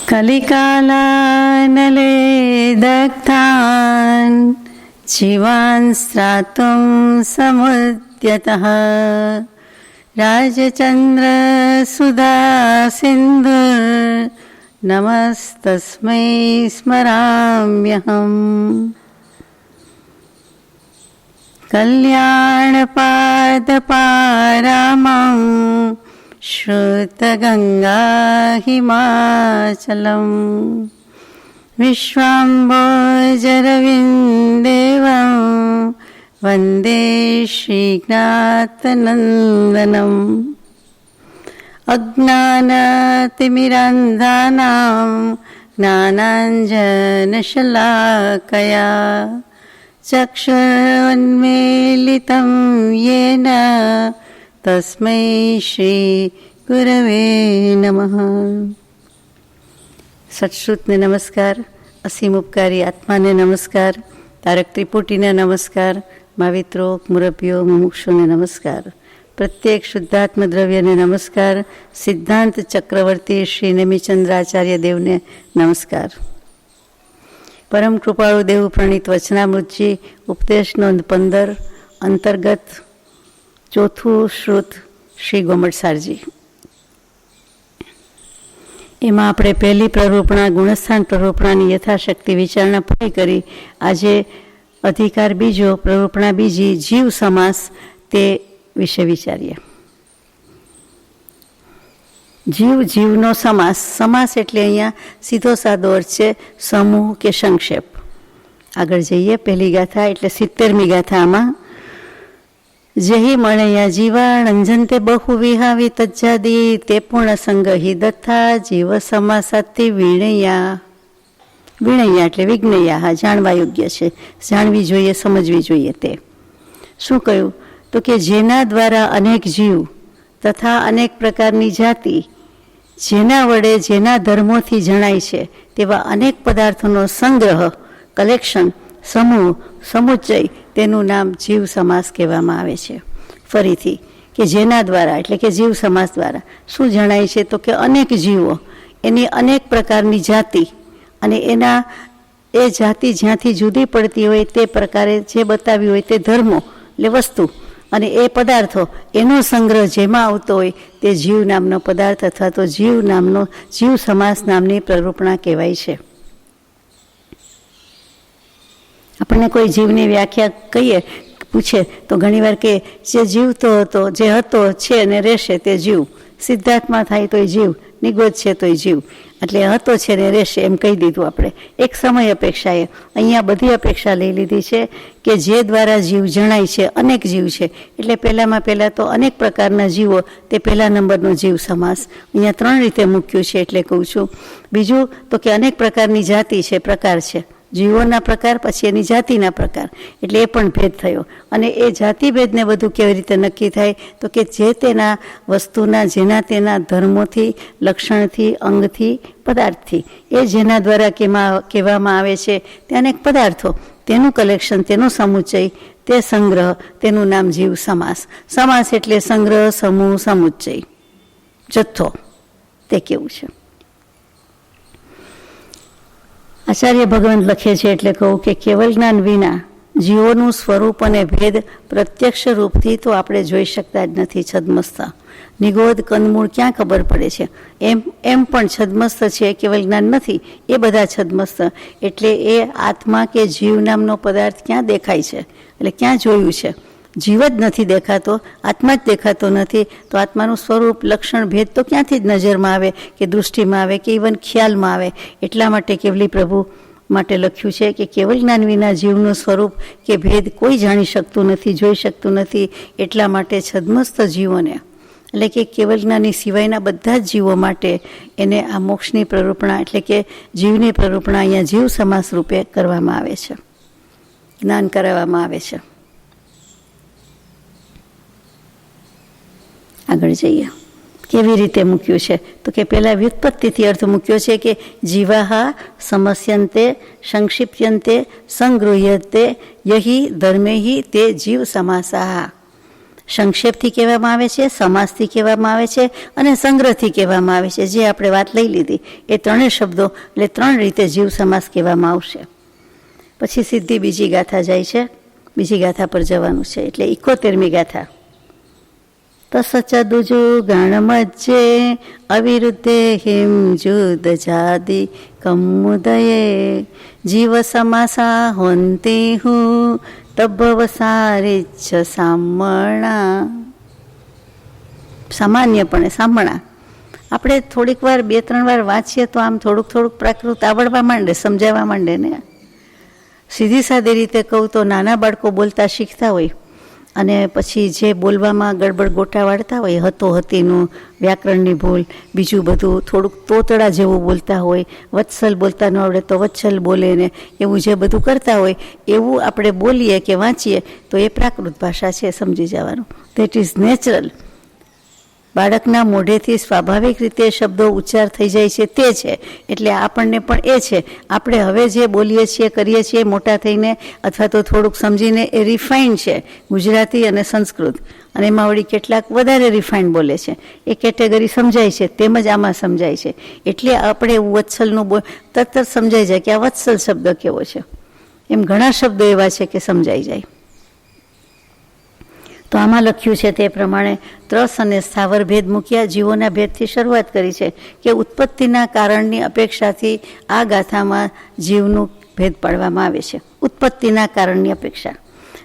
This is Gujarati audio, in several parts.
कलिकालानले दग्धान् जीवान् स्त्रातुं समुद्यतः राजचन्द्रसुधा सिन्धुर्नमस्तस्मै स्मराम्यहम्। कल्याणपादपारामं श्रुतगङ्गा हिमाचलम् विश्वाम्भोजरविन्देवं वन्दे श्रीज्ञातनन्दनम्। अज्ञानतिमिरान्धानां ज्ञानाञ्जनशलाकया चक्षुरुन्मीलितं येन तस्मै श्री गुरवे नमः। सत्श्रुतने नमस्कार, असीम उपकारी आत्माने नमस्कार, तारक त्रिपुटीने नमस्कार, माविત્રો मुरब्यो मुमुक्षुने नमस्कार, प्रत्येक शुद्धात्म द्रव्यने नमस्कार, सिद्धांत चक्रवर्ती श्री नेमिचंद्राचार्य देवने नमस्कार। परम कृपाळु देव प्रणीत वचनामृतजी उपदेश नोंध 15 अंतर्गत ચોથું શ્રુત શ્રી ગોમટસારજી। એમાં આપણે પહેલી પ્રરૂપણા ગુણસ્થાન પ્રરૂપણાની યથાશક્તિ વિચારણા પૂરી કરી આજે અધિકાર બીજો પ્રરૂપણા બીજી જીવ સમાસ તે વિશે વિચારીએ। જીવ જીવનો સમાસ સમાસ એટલે અહીંયા સીધો સાદો અર્થ છે સમૂહ કે સંક્ષેપ। આગળ જઈએ પહેલી ગાથા એટલે 70મી ગાથામાં जहि मणया जीवा रंजनते बहुविहावि तज्जादि ते पूर्णसंग हि दत्था जीव समासाति विणया। विणया એટલે વિજ્ઞયા, હા જાણવા યોગ્ય છે, જાણવી જોઈએ, સમજવી જોઈએ। તે શું કહ્યું તો કે જેના દ્વારા અનેક જીવ તથા અનેક પ્રકારની જાતિ જેના વડે જેના ધર્મોથી જણાય છે તેવા અનેક પદાર્થોનો સંગ્રહ કલેક્શન સમૂહ સમુચ્ચય તેનું નામ જીવ સમાસ કહેવામાં આવે છે। ફરીથી કે જેના દ્વારા એટલે કે જીવ સમાસ દ્વારા શું જણાય છે તો કે અનેક જીવો એની અનેક પ્રકારની જાતિ અને એના એ જાતિ જ્યાંથી જુદી પડતી હોય તે પ્રકારે જે બતાવી હોય તે ધર્મો એટલે વસ્તુ અને એ પદાર્થો એનો સંગ્રહ જેમાં આવતો હોય તે જીવ નામનો પદાર્થ અથવા તો જીવ નામનો જીવ સમાસ નામની પ્રરૂપણા કહેવાય છે। આપણને કોઈ જીવની વ્યાખ્યા કહીએ પૂછે તો ઘણીવાર કે જે જીવતો હતો જે હતો છે અને રહેશે તે જીવ, સિદ્ધાર્થમાં થાય તોય જીવ, નિગોદ છે તોય જીવ, એટલે હતો છે ને રહેશે એમ કહી દીધું આપણે। એક સમય અપેક્ષાએ અહીંયા બધી અપેક્ષા લઈ લીધી છે કે જે દ્વારા જીવ જણાય છે અનેક જીવ છે એટલે પહેલાં તો અનેક પ્રકારના જીવો તે પહેલા નંબરનો જીવ સમાસ અહીંયા 3 રીતે મૂક્યું છે એટલે કહું છું। બીજું તો કે અનેક પ્રકારની જાતિ છે, પ્રકાર છે, જીવોના પ્રકાર પછી એની જાતિના પ્રકાર એટલે એ પણ ભેદ થયો। અને એ જાતિભેદને બધું કેવી રીતે નક્કી થાય તો કે જે તેના વસ્તુના જેના તેના ધર્મોથી લક્ષણથી અંગથી પદાર્થથી એ જેના દ્વારા કહેવામાં આવે છે તે અનેક પદાર્થો તેનું કલેક્શન તેનો સમુચ્ચય તે સંગ્રહ તેનું નામ જીવ સમાસ। સમાસ એટલે સંગ્રહ સમૂહ સમુચ્ચય જથ્થો તે કેવું છે। આચાર્ય ભગવાન લખે છે એટલે કહું કે કેવલ જ્ઞાન વિના જીવોનું સ્વરૂપ અને ભેદ પ્રત્યક્ષ રૂપથી તો આપણે જોઈ શકતા જ નથી। છદ્મસ્ત નિગોદ કંદમૂળ ક્યાં ખબર પડે છે? એમ પણ છદ્મસ્ત છે, કેવલ જ્ઞાન નથી એ બધા છદ્મસ્ત એટલે એ આત્મા કે જીવ નામનો પદાર્થ ક્યાં દેખાય છે એટલે ક્યાં જોયું છે? જીવ જ નથી દેખાતો, આત્મા જ દેખાતો નથી તો આત્માનું સ્વરૂપ લક્ષણ ભેદ તો ક્યાંથી જ નજરમાં આવે કે દૃષ્ટિમાં આવે કે ઇવન ખ્યાલમાં આવે। એટલા માટે કેવલી પ્રભુ માટે લખ્યું છે કે કેવલ જ્ઞાન વિના જીવનું સ્વરૂપ કે ભેદ કોઈ જાણી શકતું નથી, જોઈ શકતું નથી। એટલા માટે છદ્મસ્ત જીવોને એટલે કે કેવલ જ્ઞાની સિવાયના બધા જ જીવો માટે એને આ મોક્ષની પ્રરૂપણા એટલે કે જીવની પ્રરૂપણા અહીંયા જીવ સમાસ રૂપે કરવામાં આવે છે, જ્ઞાન કરાવવામાં આવે છે। આગળ જઈએ કેવી રીતે મૂક્યું છે તો કે પહેલાં વ્યુત્પત્તિથી અર્થ મૂક્યો છે કે જીવાહા સમસ્યંતે સંક્ષિપ્યંતે સંગૃહ્યતે યહિ ધર્મેહિ તે જીવ સમાસાહ। સંક્ષેપથી કહેવામાં આવે છે, સમાસથી કહેવામાં આવે છે અને સંગ્રહથી કહેવામાં આવે છે. જે આપણે વાત લઈ લીધી એ ત્રણેય શબ્દો એટલે 3 રીતે જીવ સમાસ કહેવામાં આવશે. પછી સીધી બીજી ગાથા જાય છે. બીજી ગાથા પર જવાનું છે એટલે 71મી ગાથા. તસચદુજુ ગણમજ્જે અવિરુદ્ધે હિમ જુદ જાદી કમુદયે જીવ સમાસા હોંતી હું તબ્બવ સારિચ્છ સામણા. સામાન્યપણે સામણા. આપણે થોડીક વાર 2-3 વાર વાંચીએ તો આમ થોડુંક પ્રાકૃત આવડવા માંડે, સમજાવવા માંડે ને. સીધી સાદી રીતે કહું તો નાના બાળકો બોલતા શીખતા હોય અને પછી જે બોલવામાં ગડબડ ગોટા વાળતા હોય, હતો હતીનું, વ્યાકરણની ભૂલ, બીજું બધું થોડુંક તોતડા જેવું બોલતા હોય, વત્સલ બોલતા ન આવડે તો વત્સલ બોલે ને એવું જે બધું કરતા હોય એવું આપણે બોલીએ કે વાંચીએ તો એ પ્રાકૃત ભાષા છે, સમજી જવાનું. That is natural. બાળકના મોઢેથી સ્વાભાવિક રીતે શબ્દો ઉચ્ચાર થઈ જાય છે તે છે. એટલે આપણને પણ એ છે. આપણે હવે જે બોલીએ છીએ, કરીએ છીએ મોટા થઈને અથવા તો થોડુંક સમજીને એ રિફાઇન્ડ છે ગુજરાતી અને સંસ્કૃત. અને એમાં વળી કેટલાક વધારે રિફાઇન્ડ બોલે છે. એ કેટેગરી સમજાય છે તેમજ આમાં સમજાય છે. એટલે આપણે વત્સલનું તરત સમજાઈ જાય કે આ વત્સલ શબ્દ કેવો છે. એમ ઘણા શબ્દો એવા છે કે સમજાઈ જાય. તો આમાં લખ્યું છે તે પ્રમાણે ત્રસ અને સ્થાવર ભેદ મૂક્યા. જીવોના ભેદથી શરૂઆત કરી છે કે ઉત્પત્તિના કારણની અપેક્ષાથી આ ગાથામાં જીવનું ભેદ પાડવામાં આવે છે. ઉત્પત્તિના કારણની અપેક્ષા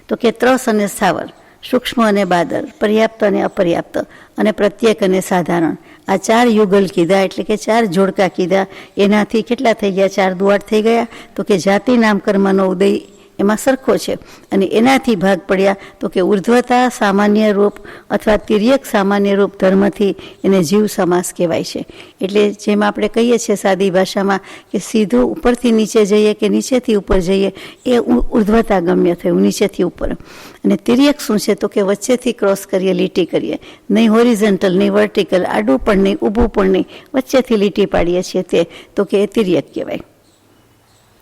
તો કે ત્રસ અને સ્થાવર, સૂક્ષ્મ અને બાદર, પર્યાપ્ત અને અપર્યાપ્ત અને પ્રત્યેક અને સાધારણ, આ 4 યુગલ કીધા એટલે કે 4 જોડકા કીધા. એનાથી કેટલા થઈ ગયા? 4 દુ 8 થઈ ગયા. તો કે જાતિ નામ કર્મનો ઉદય એમાં સરખો છે. અને એનાથી ભાગ પડ્યા તો કે ઉર્ધ્વતા સામાન્ય રૂપ અથવા તિર્યક સામાન્ય રૂપ ધર્મથી એને જીવ સમાસ કહેવાય છે. એટલે જેમ આપણે કહીએ છીએ સાદી ભાષામાં કે સીધું ઉપરથી નીચે જઈએ કે નીચેથી ઉપર જઈએ એ ઉર્ધ્વતા ગમ્ય થયું, નીચેથી ઉપર. અને તિર્યક શું છે? તો કે વચ્ચેથી ક્રોસ કરીએ, લીટી કરીએ, નહીં હોરિઝન્ટલ નહીં વર્ટિકલ, આડું પણ નહીં ઊભું પણ નહીં, વચ્ચેથી લીટી પાડીએ છીએ તે તો કે એ તિર્યક કહેવાય.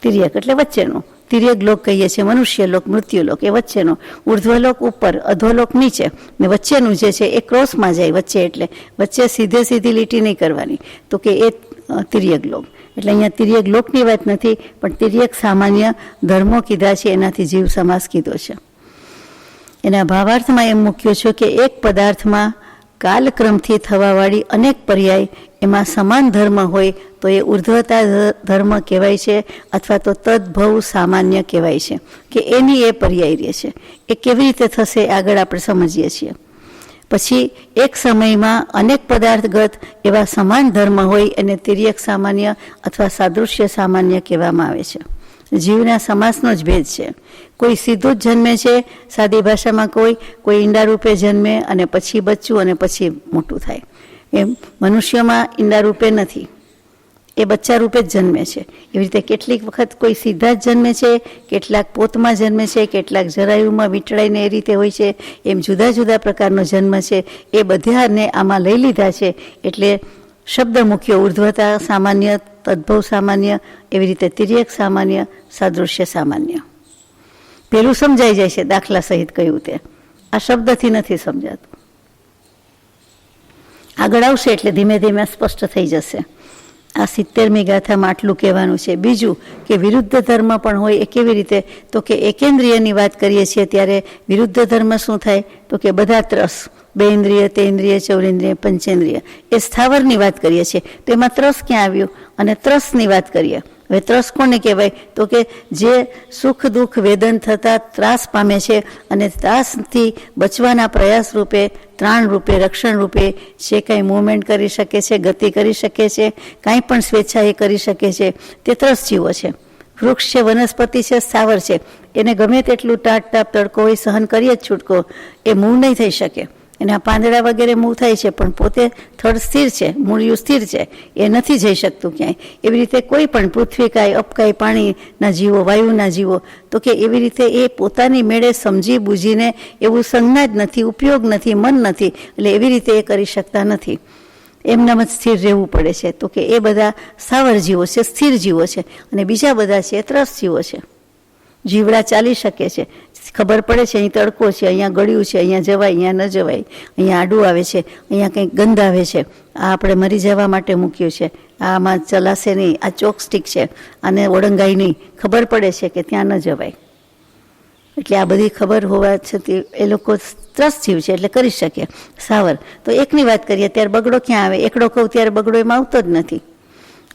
તિર્યક એટલે વચ્ચેનું. તિર્યક લોક કહીએ છીએ, મનુષ્ય લોક, મૃત્યુ લોક, એ વચ્ચેનો. ઉર્ધ્વલોક ઉપર, અધોલોક નીચે, ને વચ્ચેનું જે છે એ ક્રોસમાં જાય વચ્ચે. એટલે વચ્ચે સીધી લીટી નહીં કરવાની તો કે એ તિર્યક લોક. એટલે અહીંયા તિર્યક લોકની વાત નથી પણ તિર્યક સામાન્ય ધર્મો કીધા છે એનાથી જીવ સમાસ કીધો છે. એના ભાવાર્થમાં એમ મૂક્યો છે કે એક પદાર્થમાં કાલક્રમથી થવાવાળી અનેક પર્યાય એમાં સમાન ધર્મ હોય તો એ ઉર્ધ્વતા ધર્મ કહેવાય છે અથવા તો તદ્ભવ સામાન્ય કહેવાય છે કે એની એ પર્યાય રહે છે. એ કેવી રીતે થશે આગળ આપણે સમજીએ છીએ. પછી એક સમયમાં અનેક પદાર્થગત એવા સમાન ધર્મ હોય એને તિર્યક સામાન્ય અથવા સાદૃશ્ય સામાન્ય કહેવામાં આવે છે. જીવના સમાસનો જ ભેદ છે. કોઈ સીધું જ જન્મે છે સાદી ભાષામાં, કોઈ ઈંડા રૂપે જન્મે અને પછી બચ્ચું અને પછી મોટું થાય. એમ મનુષ્યમાં ઈંડા રૂપે નથી, એ બચ્ચા રૂપે જ જન્મે છે. એવી રીતે કેટલીક વખત કોઈ સીધા જ જન્મે છે, કેટલાક પોતમાં જન્મે છે, કેટલાક જરાયુમાં વીંટળાઈને એ રીતે હોય છે. એમ જુદા જુદા પ્રકારનો જન્મ છે. એ બધાને આમાં લઈ લીધા છે. એટલે શબ્દ મૂક્યો ઉર્ધ્વતા સામાન્ય, તદ્ભવ સામાન્ય, એવી રીતે તિર્યક સામાન્ય, સાદૃશ્ય સામાન્ય. પેલું સમજાઈ જાય છે દાખલા સહિત કહ્યું તે. આ શબ્દથી નથી સમજાતું. આગળ આવશે એટલે ધીમે ધીમે સ્પષ્ટ થઈ જશે. આ 70મી ગાથામાં આટલું કહેવાનું છે. બીજું કે વિરુદ્ધ ધર્મ પણ હોય. એ કેવી રીતે? તો કે એકેન્દ્રિયની વાત કરીએ છીએ ત્યારે વિરુદ્ધ ધર્મ શું થાય? તો કે બધા ત્રસ, 2 ઇન્દ્રિય, 3 ઇન્દ્રિય, 4 ઇન્દ્રિય, પંચેન્દ્રિય, એ સ્થાવરની વાત કરીએ છીએ. તો એમાં ત્રસ ક્યાં આવ્યું? અને ત્રસની વાત કરીએ. હવે ત્રસ કોને કહેવાય? તો કે જે સુખ દુઃખ વેદન થતાં ત્રાસ પામે છે અને ત્રાસથી બચવાના પ્રયાસ રૂપે, ત્રાણ રૂપે, રક્ષણ રૂપે જે કાંઈ મૂવમેન્ટ કરી શકે છે, ગતિ કરી શકે છે, કાંઈ પણ સ્વેચ્છાએ કરી શકે છે તે ત્રસ જીવો છે. વૃક્ષ છે, વનસ્પતિ છે, સ્થાવર છે, એને ગમે તેટલું ટાટ તાપ તડકો હોય સહન કરીએ જ છૂટકો, એ મૂવ નહીં થઈ શકે. એના પાંદડા વગેરે મૂવ થાય છે પણ પોતે થડ સ્થિર છે, મૂળિયું સ્થિર છે, એ નથી જઈ શકતું ક્યાંય. એવી રીતે કોઈ પણ પૃથ્વીકાય, અપકાય, પાણીના જીવો, વાયુના જીવો, તો કે એવી રીતે એ પોતાની મેળે સમજી બૂજીને એવું સંજ્ઞા જ નથી, ઉપયોગ નથી, મન નથી, એટલે એવી રીતે એ કરી શકતા નથી. એમનામ જ સ્થિર રહેવું પડે છે. તો કે એ બધા સ્થાવર જીવો છે, સ્થિર જીવો છે. અને બીજા બધા છે ત્રસ જીવો છે. જીવડા ચાલી શકે છે, ખબર પડે છે અહીં તડકો છે, અહીંયા ગળ્યું છે, અહીંયા જવાય, અહીંયા ન જવાય, અહીંયા આડું આવે છે, અહીંયા કંઈક ગંધ આવે છે, આ આપણે મરી જવા માટે મૂક્યું છે, આમાં ચલાશે નહીં, આ ચોકસ્ટિક છે, આને ઓળંગાઈ નહીં, ખબર પડે છે કે ત્યાં ન જવાય. એટલે આ બધી ખબર હોવા છતાં એ લોકો ત્રસ્ત જીવ છે એટલે કરી શકે. સાવર તો એકની વાત કરીએ ત્યારે બગડો ક્યાં આવે, એકડો કહું ત્યારે બગડો એમાં આવતો જ નથી.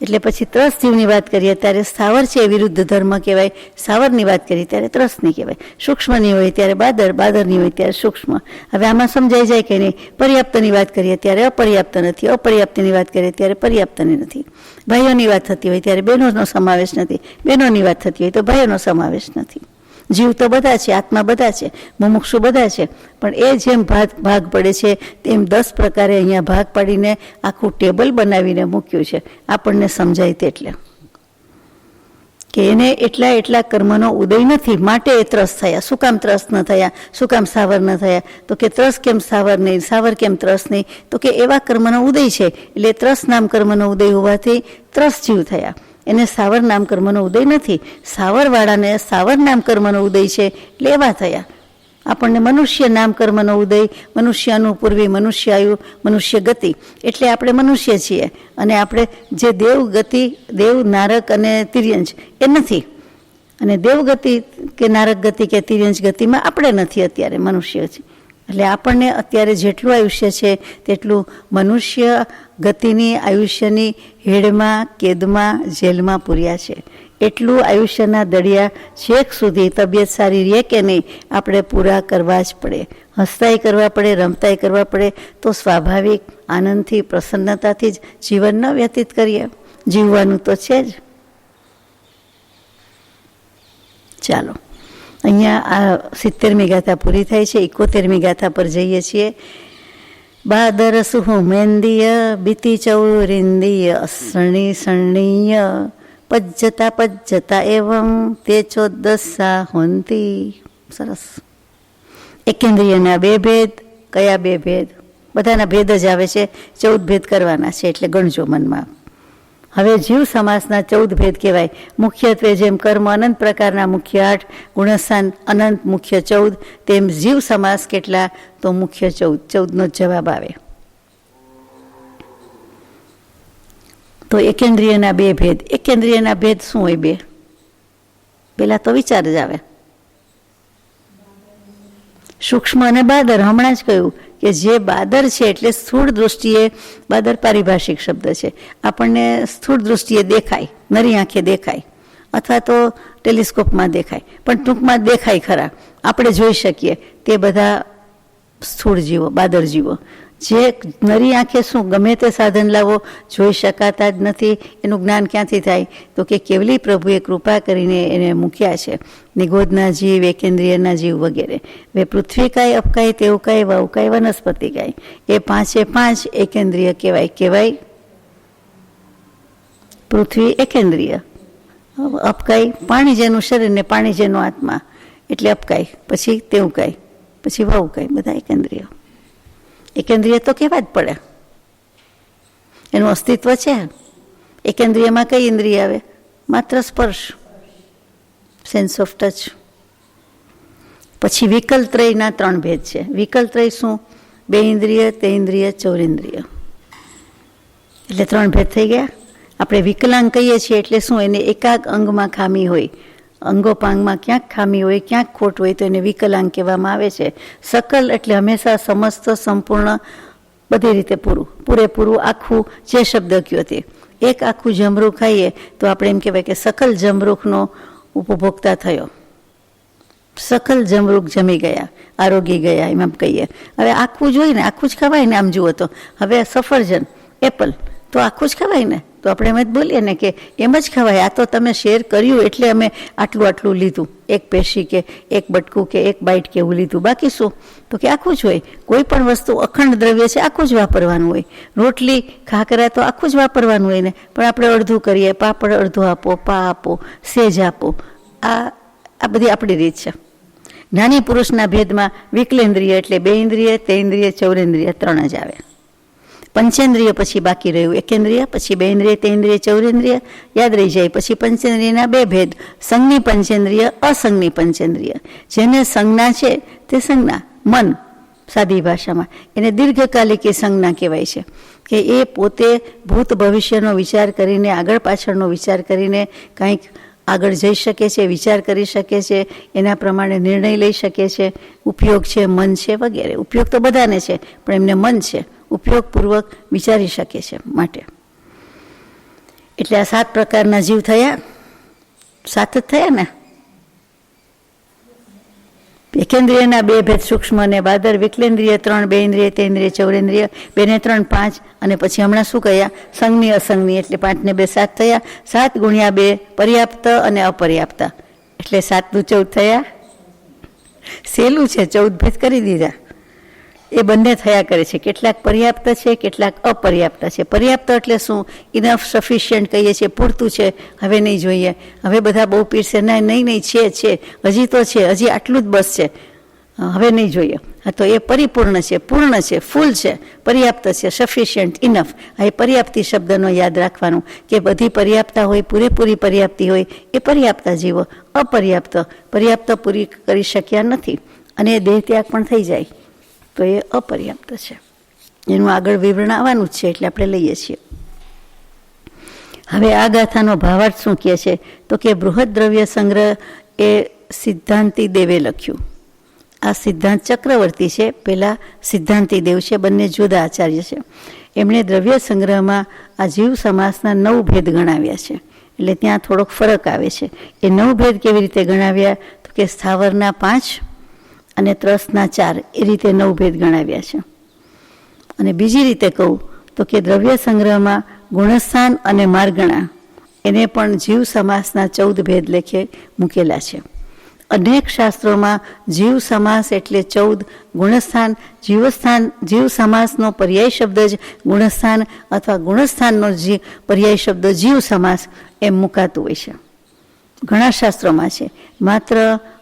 એટલે પછી ત્રસ્ત જીવની વાત કરીએ ત્યારે સાવર છે એ વિરુદ્ધ ધર્મ કહેવાય, સાવરની વાત કરીએ ત્યારે ત્રસ્ત નહીં કહેવાય. સૂક્ષ્મની હોય ત્યારે બાદર, બાદરની હોય ત્યારે સૂક્ષ્મ. હવે આમાં સમજાઈ જાય કે નહીં. પર્યાપ્તની વાત કરીએ ત્યારે અપર્યાપ્ત નથી, અપર્યાપ્તની વાત કરીએ ત્યારે પર્યાપ્તની નથી. ભાઈઓની વાત થતી હોય ત્યારે બહેનોનો સમાવેશ નથી, બહેનોની વાત થતી હોય તો ભાઈઓનો સમાવેશ નથી. જીવ તો બધા છે, આત્મા બધા છે, મુમુક્ષુ બધા છે, પણ એ જેમ ભાગ પડે છે તેમ 10 પ્રકારે અહીંયા ભાગ પાડીને આખું ટેબલ બનાવીને મૂક્યું છે આપણને સમજાય તેટલે. કે એને એટલા કર્મનો ઉદય નથી માટે એ ત્રસ્ત થયા. શું કામ ત્રસ્ત ન થયા, શું કામ સાવર ન થયા? તો કે ત્રસ્ત કેમ સાવર નહીં, સાવર કેમ ત્રસ્ત નહીં? તો કે એવા કર્મનો ઉદય છે એટલે ત્રસ્ત નામ કર્મનો ઉદય હોવાથી ત્રસ્ત જીવ થયા. એને સાવર નામ કર્મનો ઉદય નથી. સાવરવાળાને સાવર નામ કર્મનો ઉદય છે એટલે એવા થયા. આપણને મનુષ્ય નામ કર્મનો ઉદય, મનુષ્ય અનુપૂર્વી, મનુષ્ય આયુ, મનુષ્ય ગતિ, એટલે આપણે મનુષ્ય છીએ. અને આપણે જે દેવ ગતિ, દેવ નારક અને તિર્યંજ એ નથી. અને દેવગતિ કે નારક ગતિ કે તિર્યંજ ગતિમાં આપણે નથી, અત્યારે મનુષ્ય છે. એટલે આપણને અત્યારે જેટલું આયુષ્ય છે તેટલું મનુષ્ય ગતિની આયુષ્યની હેડમાં, કેદમાં, જેલમાં પૂર્યા છે. એટલું આયુષ્યના દળિયા છેક સુધી તબિયત સારી રહે કે નહીં આપણે પૂરા કરવા જ પડે. હસતાઈ કરવા પડે, રમતાઈ કરવા પડે તો સ્વાભાવિક આનંદથી, પ્રસન્નતાથી જ જીવન ન વ્યતીત કરીએ. જીવવાનું તો છે જ. ચાલો, અહીંયા આ 70મી ગાથા પૂરી થાય છે. 71મી ગાથા પર જઈએ છીએ. બાદર સુમેન્દિય બીતી ચૌરિંદિય અસણી સણીય પજ્જતા એવં તે 14 હોંતી. સરસ. એકેન્દ્રિયના 2 ભેદ. કયા 2 ભેદ? બધાના ભેદ જ આવે છે, 14 ભેદ કરવાના છે એટલે ગણજો મનમાં. હવે જીવ સમાસના 14 ભેદ કહેવાય. મુખ્યત્વે જેમ કર્મ અનંત પ્રકારના મુખ્ય 8, ગુણસ્થાન અનંત મુખ્ય 14, તેમ જીવ સમાસ કેટલા? તો મુખ્ય 14 નો જવાબ આવે. તો એકેન્દ્રિયના 2 ભેદ. એકેન્દ્રિયના ભેદ શું હોય? 2 પેલા તો વિચાર જ આવે. સૂક્ષ્મ અને બાદર. હમણાં જ કહ્યું કે જે બાદર છે એટલે સ્થૂળ દૃષ્ટિએ, બાદર પારિભાષિક શબ્દ છે, આપણને સ્થૂળ દૃષ્ટિએ દેખાય, નરી આંખે દેખાય અથવા તો ટેલિસ્કોપમાં દેખાય, પણ ટૂંકમાં દેખાય ખરા, આપણે જોઈ શકીએ. તે બધા સ્થૂળ જીવો, બાદર જીવો. જે નરી આંખે શું ગમે તે સાધન લાવો જોઈ શકાતા જ નથી. એનું જ્ઞાન ક્યાંથી થાય? તો કે કેવલી પ્રભુએ કૃપા કરીને એને મૂક્યા છે. નિગોદના જીવ, એકેન્દ્રિયના જીવ વગેરે. હવે પૃથ્વી કાય, અપકાય, તેવકાય, વાવકાય, વનસ્પતિ કાય, એ 5 એકેન્દ્રિય કહેવાય. પૃથ્વી એકેન્દ્રિય, અપકાય પાણી જેનું શરીર ને પાણી જેનો આત્મા એટલે અપકાય, પછી તેવકાય, પછી વાવકાય, બધા એકેન્દ્રિય. એકેન્દ્રિય તો કહેવા જ પડે, એનું અસ્તિત્વ છે. એકેન્દ્રિયમાં કઈ ઇન્દ્રિય આવે? માત્ર સ્પર્શ, સેન્સ ઓફ ટચ. પછી વિકલત્રયના 3 ભેદ છે. વિકલત્રય શું? 2 ઇન્દ્રિય, 3 ઇન્દ્રિય, 4 ઇન્દ્રિય, એટલે 3 ભેદ થઈ ગયા. આપણે વિકલાંગ કહીએ છીએ એટલે શું? એને એકાક અંગમાં ખામી હોય, અંગોપાંગમાં ક્યાંક ખામી હોય, ક્યાંક ખોટ હોય તો એને વિકલાંગ કહેવામાં આવે છે. સકલ એટલે હંમેશા સમસ્ત, સંપૂર્ણ, બધી રીતે પૂરેપૂરું, આખું. જે શબ્દ કયો તે. એક આખું જમરૂખ ખાઈએ તો આપણે એમ કહેવાય કે સકલ જમરૂખનો ઉપભોક્તા થયો, સકલ જમરૂખ જમી ગયા, આરોગી ગયા, એમ કહીએ. હવે આખું જોઈએ ને, આખું જ ખવાય ને. આમ જુઓ તો હવે સફરજન, એપલ તો આખું જ ખવાય ને. તો આપણે એમ જ બોલીએ ને કે એમ જ ખવાય, આ તો તમે શેર કર્યું એટલે અમે આટલું લીધું, એક પેશી કે એક બટકું કે એક બાઈટ કે એવું લીધું. બાકી શું? તો કે આખું જ હોય. કોઈ પણ વસ્તુ અખંડ દ્રવ્ય છે, આખું જ વાપરવાનું હોય. રોટલી, ખાખરા તો આખું જ વાપરવાનું હોય ને, પણ આપણે અડધું કરીએ. પાપડ અડધો આપો, પા આપો, સેજ આપો. આ બધી આપણી રીત છે. જ્ઞાની પુરુષના ભેદમાં વિકલેન્દ્રિય એટલે 2 ઇન્દ્રિય, 3 ઇન્દ્રિય, 4 ઇન્દ્રિય 3 જ આવે. પંચેન્દ્રિય પછી બાકી રહ્યું એકેન્દ્રિય, પછી બેન્દ્રિય, તેન્દ્રિય, ચૌરેન્દ્રિય યાદ રહી જાય. પછી પંચેન્દ્રિયના બે ભેદ, સંજ્ઞી પંચેન્દ્રિય, અસંજ્ઞી પંચેન્દ્રિય. જેને સંજ્ઞા છે તે સંજ્ઞા, મન સાદી ભાષામાં, એને દીર્ઘકાલિક એ સંજ્ઞા કહેવાય છે કે એ પોતે ભૂત ભવિષ્યનો વિચાર કરીને, આગળ પાછળનો વિચાર કરીને કંઈક આગળ જઈ શકે છે, વિચાર કરી શકે છે, એના પ્રમાણે નિર્ણય લઈ શકે છે. ઉપયોગ છે, મન છે વગેરે. ઉપયોગ તો બધાને છે, પણ એમને મન છે, ઉપયોગપૂર્વક વિચારી શકે છે માટે. એટલે આ 7 પ્રકારના જીવ થયા. 7 જ થયા ને. એકેન્દ્રિયના 2 ભેદ, સૂક્ષ્મ અને બાદર. વિકલેન્દ્રિય 3, બેન્દ્રિય, તેન્દ્રિય, ચૌરેન્દ્રિય 2 ને 3 5. અને પછી હમણાં શું કહ્યા? સંજ્ઞી અસંજ્ઞી. એટલે 5 ને 2 7 થયા. 7 ગુણ્યા 2 પર્યાપ્ત અને અપર્યાપ્ત, એટલે 7 દુ 14 થયા. સહેલું છે, 14 ભેદ કરી દીધા. એ બંને થયા કરે છે. કેટલાક પર્યાપ્ત છે, કેટલાક અપર્યાપ્ત છે. પર્યાપ્ત એટલે શું? ઇનફ, સફિશિયન્ટ કહીએ છીએ, પૂરતું છે, હવે નહીં જોઈએ, હવે બધા બહુ પીરશે, ના નહીં છે, હજી તો છે, હજી આટલું જ બસ છે, હવે નહીં જોઈએ. હા, તો એ પરિપૂર્ણ છે, પૂર્ણ છે, ફૂલ છે, પર્યાપ્ત છે, સફિશિયન્ટ, ઇનફ. આ એ પર્યાપ્તિ શબ્દનો યાદ રાખવાનું કે બધી પર્યાપ્તા હોય, પૂરેપૂરી પર્યાપ્તિ હોય, એ પર્યાપ્તા જીવો. અપર્યાપ્ત, પર્યાપ્ત પૂરી કરી શક્યા નથી અને એ દેહ ત્યાગ પણ થઈ જાય તો એ અપર્યાપ્ત છે. એનું આગળ વિવરણ આવવાનું જ છે, એટલે આપણે લઈએ છીએ. હવે આ ગાથાનો ભાવાર્થ શું કહે છે? તો કે બૃહદ દ્રવ્ય સંગ્રહ એ સિદ્ધાંતિ દેવે લખ્યું. આ સિદ્ધાંત ચક્રવર્તી છે, પેલા સિદ્ધાંતિ દેવ છે, બંને જુદા આચાર્ય છે. એમણે દ્રવ્ય સંગ્રહમાં આ જીવ સમાસના 9 ભેદ ગણાવ્યા છે. એટલે ત્યાં થોડોક ફરક આવે છે. એ 9 ભેદ કેવી રીતે ગણાવ્યા? તો કે સ્થાવરના 5 અને ત્રસના 4, એ રીતે 9 ભેદ ગણાવ્યા છે. અને બીજી રીતે કહું તો કે દ્રવ્ય સંગ્રહમાં ગુણસ્થાન અને માર્ગણા એને પણ જીવ સમાસના 14 ભેદ લેખે મૂકેલા છે. અનેક શાસ્ત્રોમાં જીવ સમાસ એટલે 14, ગુણસ્થાન, જીવસ્થાન, જીવ સમાસનો પર્યાય શબ્દ જ ગુણસ્થાન અથવા ગુણસ્થાનનો પર્યાય શબ્દ જીવ સમાસ એમ મુકાતું હોય છે. ઘણા શાસ્ત્રોમાં છે. માત્ર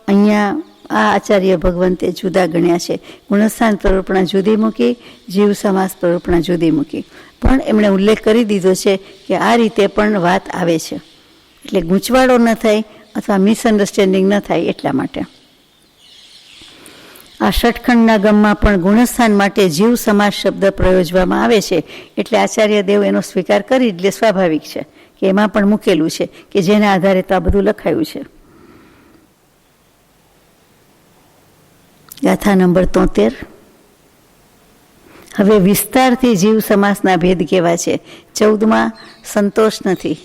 અહીંયા આ આચાર્ય ભગવંતે જુદા ગણ્યા છે. ગુણસ્થાન પ્રરૂપણા જુદી મૂકી, જીવ સમાસ પ્રરૂપણા જુદી મૂકી. પણ એમણે ઉલ્લેખ કરી દીધો છે કે આ રીતે પણ વાત આવે છે, એટલે ગૂંચવાડો ન થાય અથવા મિસઅન્ડરસ્ટેન્ડિંગ ન થાય એટલા માટે. આ ષટખંડના ગમમાં પણ ગુણસ્થાન માટે જીવ સમાસ શબ્દ પ્રયોજવામાં આવે છે. એટલે આચાર્ય દેવ એનો સ્વીકાર કરી એટલે સ્વાભાવિક છે કે એમાં પણ મૂકેલું છે કે જેના આધારે તો આ બધું લખાયું છે. ગાથા નંબર 73. હવે વિસ્તારથી જીવ સમાસના ભેદ કેવા છે? 14માં સંતોષ નથી.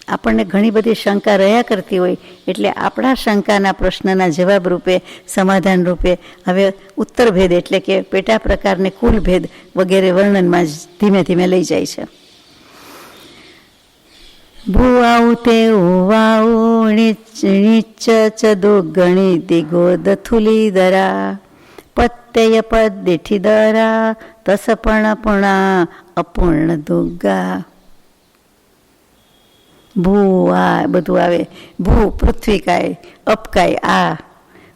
આપણને ઘણી બધી શંકા રહ્યા કરતી હોય, એટલે આપણા શંકાના પ્રશ્નના જવાબ રૂપે, સમાધાન રૂપે હવે ઉત્તર ભેદ એટલે કે પેટા પ્રકારને કુલ ભેદ વગેરે વર્ણનમાં ધીમે ધીમે લઈ જાય છે. ભૂવાઉ તે ઉવાઉ નીચ ચદો ગણી દિગો દથુલી દરા પત્યય પદ દીઠી દરા તસપણ પુણા અપૂર્ણ દુર્ગા. ભૂ આ બધું આવે. ભૂ પૃથ્વીકાય, અપકાય આ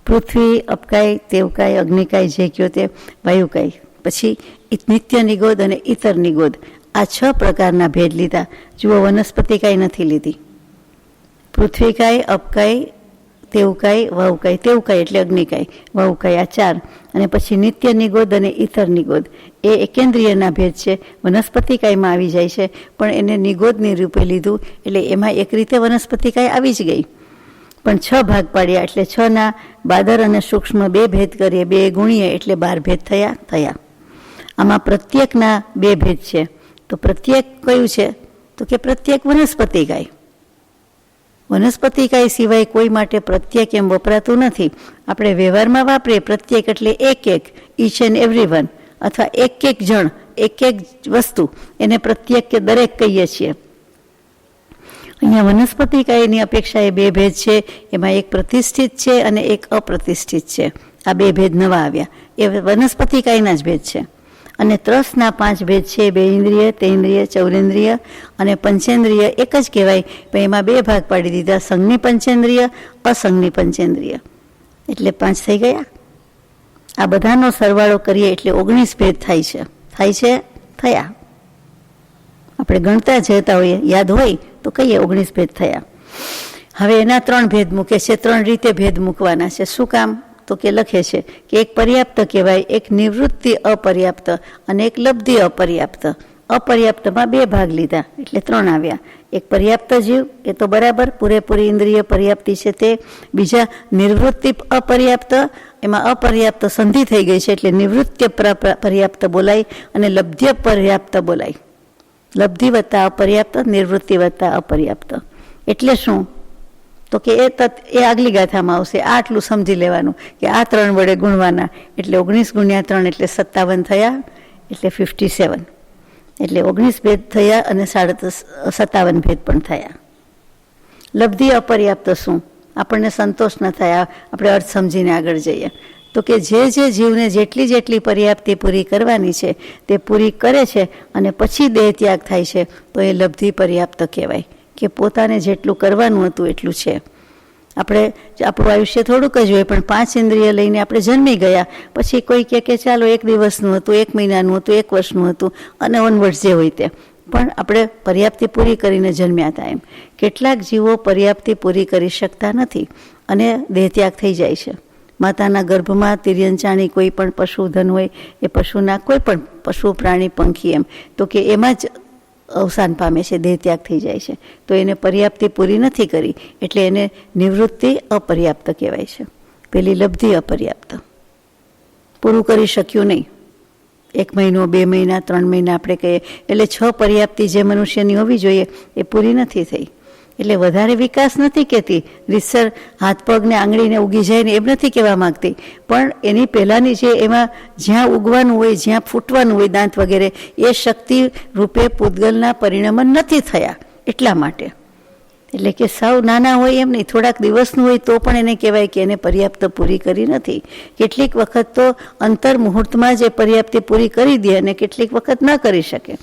પૃથ્વી, અપકાય, તેવકાય, અગ્નિકાય જે કયો તે, વાયુકાય. પછી નિત્ય નિગોદ અને ઇતર નિગોદ, આ 6 પ્રકારના ભેદ લીધા. જુઓ, વનસ્પતિકાય નથી લીધી. પૃથ્વીકાય, અપકાય, તેવકાય, વાયુકાય. તેવકાય એટલે અગ્નિકાય, વાયુકાય, આ 4. અને પછી નિત્ય નિગોદ અને ઇતર નિગોદ, એ એકેન્દ્રિયના ભેદ છે. વનસ્પતિકાયમાં આવી જાય છે, પણ એને નિગોદની રૂપે લીધું એટલે એમાં એક રીતે વનસ્પતિકાય આવી જ ગઈ. પણ 6 ભાગ પાડ્યા એટલે 6ના બાદર અને સૂક્ષ્મ 2 ભેદ કરીએ, 2 ગુણીએ એટલે 12 ભેદ થયા. આમાં પ્રત્યેકના 2 ભેદ છે. તો પ્રત્યેક કયું છે? તો કે પ્રત્યેક વનસ્પતિકાય. વનસ્પતિકાય સિવાય કોઈ માટે પ્રત્યેક એમ વપરાતું નથી. આપણે વ્યવહારમાં વાપરીએ પ્રત્યેક એટલે એક ઈચ એન્ડ એવરી વન, અથવા એક જણ, એક વસ્તુ, એને પ્રત્યેક કે દરેક કહીએ છીએ. અહીંયા વનસ્પતિકાયની અપેક્ષા એ 2 ભેદ છે. એમાં એક પ્રતિષ્ઠિત છે અને એક અપ્રતિષ્ઠિત છે. આ 2 ભેદ નવા આવ્યા, એ વનસ્પતિકાયના જ ભેદ છે. અને ત્રસના 5 ભેદ છે. બેન્દ્રિય, તેન્દ્રિય, ચૌરેન્દ્રિય અને પંચેન્દ્રિય એક જ કહેવાય, પણ એમાં 2 ભાગ પાડી દીધા, સંજ્ઞી પંચેન્દ્રિય, અસંજ્ઞી પંચેન્દ્રિય, એટલે 5 થઈ ગયા. આ બધાનો સરવાળો કરીએ એટલે 19 ભેદ થયા. આપણે ગણતા જતા હોઈએ, યાદ હોય તો કહીએ 19 ભેદ થયા. હવે એના 3 ભેદ મૂકે છે, 3 રીતે ભેદ મૂકવાના છે. શું કામ? તો કે લખે છે કે એક પર્યાપ્ત કહેવાય, એક નિવૃત્તિ અપર્યાપ્ત અને એક લબ્ધિ અપર્યાપ્ત. અપર્યાપ્તમાં 2 ભાગ લીધા એટલે 3 આવ્યા. એક પર્યાપ્ત જીવ, એ તો બરાબર, પૂરેપૂરી ઇન્દ્રિય પર્યાપ્તિ છે તે. બીજા નિવૃત્તિ અપર્યાપ્ત, એમાં અપર્યાપ્ત સંધિ થઈ ગઈ છે એટલે નિવૃત્તિ પર્યાપ્ત બોલાય અને લબ્ધિ પર્યાપ્ત બોલાય. લબ્ધિ વત્તા અપર્યાપ્ત, નિવૃત્તિ વત્તા અપર્યાપ્ત. એટલે શું? તો કે એ આગલી ગાથામાં આવશે. આટલું સમજી લેવાનું કે આ 3 વડે ગુણવાના એટલે 19 ગુણ્યા 3 એટલે 57 થયા, એટલે 57. એટલે 19 ભેદ થયા અને 57 ભેદ પણ થયા. લબ્ધિ અપર્યાપ્ત શું? આપણને સંતોષ ન થયા, આપણે અર્થ સમજીને આગળ જઈએ. તો કે જે જીવને જેટલી પર્યાપ્તિ પૂરી કરવાની છે તે પૂરી કરે છે અને પછી દેહ ત્યાગ થાય છે તો એ લબ્ધિ પર્યાપ્ત કહેવાય, કે પોતાને જેટલું કરવાનું હતું એટલું છે. આપણે આપણું આયુષ્ય થોડુંક જ હોય, પણ 5 ઇન્દ્રિય લઈને આપણે જન્મી ગયા, પછી કોઈ કહે કે ચાલો 1 દિવસનું હતું, 1 મહિનાનું હતું, 1 વર્ષનું હતું અને ઓનવર્ડ જે હોય તે, પણ આપણે પર્યાપ્તિ પૂરી કરીને જન્મ્યા હતા. એમ કેટલાક જીવો પર્યાપ્તિ પૂરી કરી શકતા નથી અને દેહત્યાગ થઈ જાય છે. માતાના ગર્ભમાં તિર્યંચાણી કોઈ પણ પશુધન હોય, એ પશુના કોઈ પણ પશુ પ્રાણી પંખી, એમ તો કે એમાં જ અવસાન પામે છે, દેહત્યાગ થઈ જાય છે. તો એને પર્યાપ્તિ પૂરી નથી કરી એટલે એને નિવૃત્તિ અપર્યાપ્ત કહેવાય છે. પેલી લબ્ધિ અપર્યાપ્ત, પૂરું કરી શક્યું નહીં. 1 મહિનો, 2 મહિના, 3 મહિના આપણે કહીએ એટલે 6 પર્યાપ્તિ જે મનુષ્યની હોવી જોઈએ એ પૂરી નથી થઈ. એટલે વધારે વિકાસ નથી કહેતી, રીતસર હાથ પગને આંગળીને ઉગી જાય ને એમ નથી કહેવા માગતી, પણ એની પહેલાંની જે એમાં જ્યાં ઉગવાનું હોય, જ્યાં ફૂટવાનું હોય દાંત વગેરે, એ શક્તિ રૂપે પૂતગલના પરિણમન નથી થયા એટલા માટે. એટલે કે સાવ નાના હોય એમ નહીં, થોડાક દિવસનું હોય તો પણ એને કહેવાય કે એને પર્યાપ્ત પૂરી કરી નથી. કેટલીક વખત તો અંતર મુહૂર્તમાં જ એ પર્યાપ્તિ પૂરી કરી દે અને કેટલીક વખત ન કરી શકે.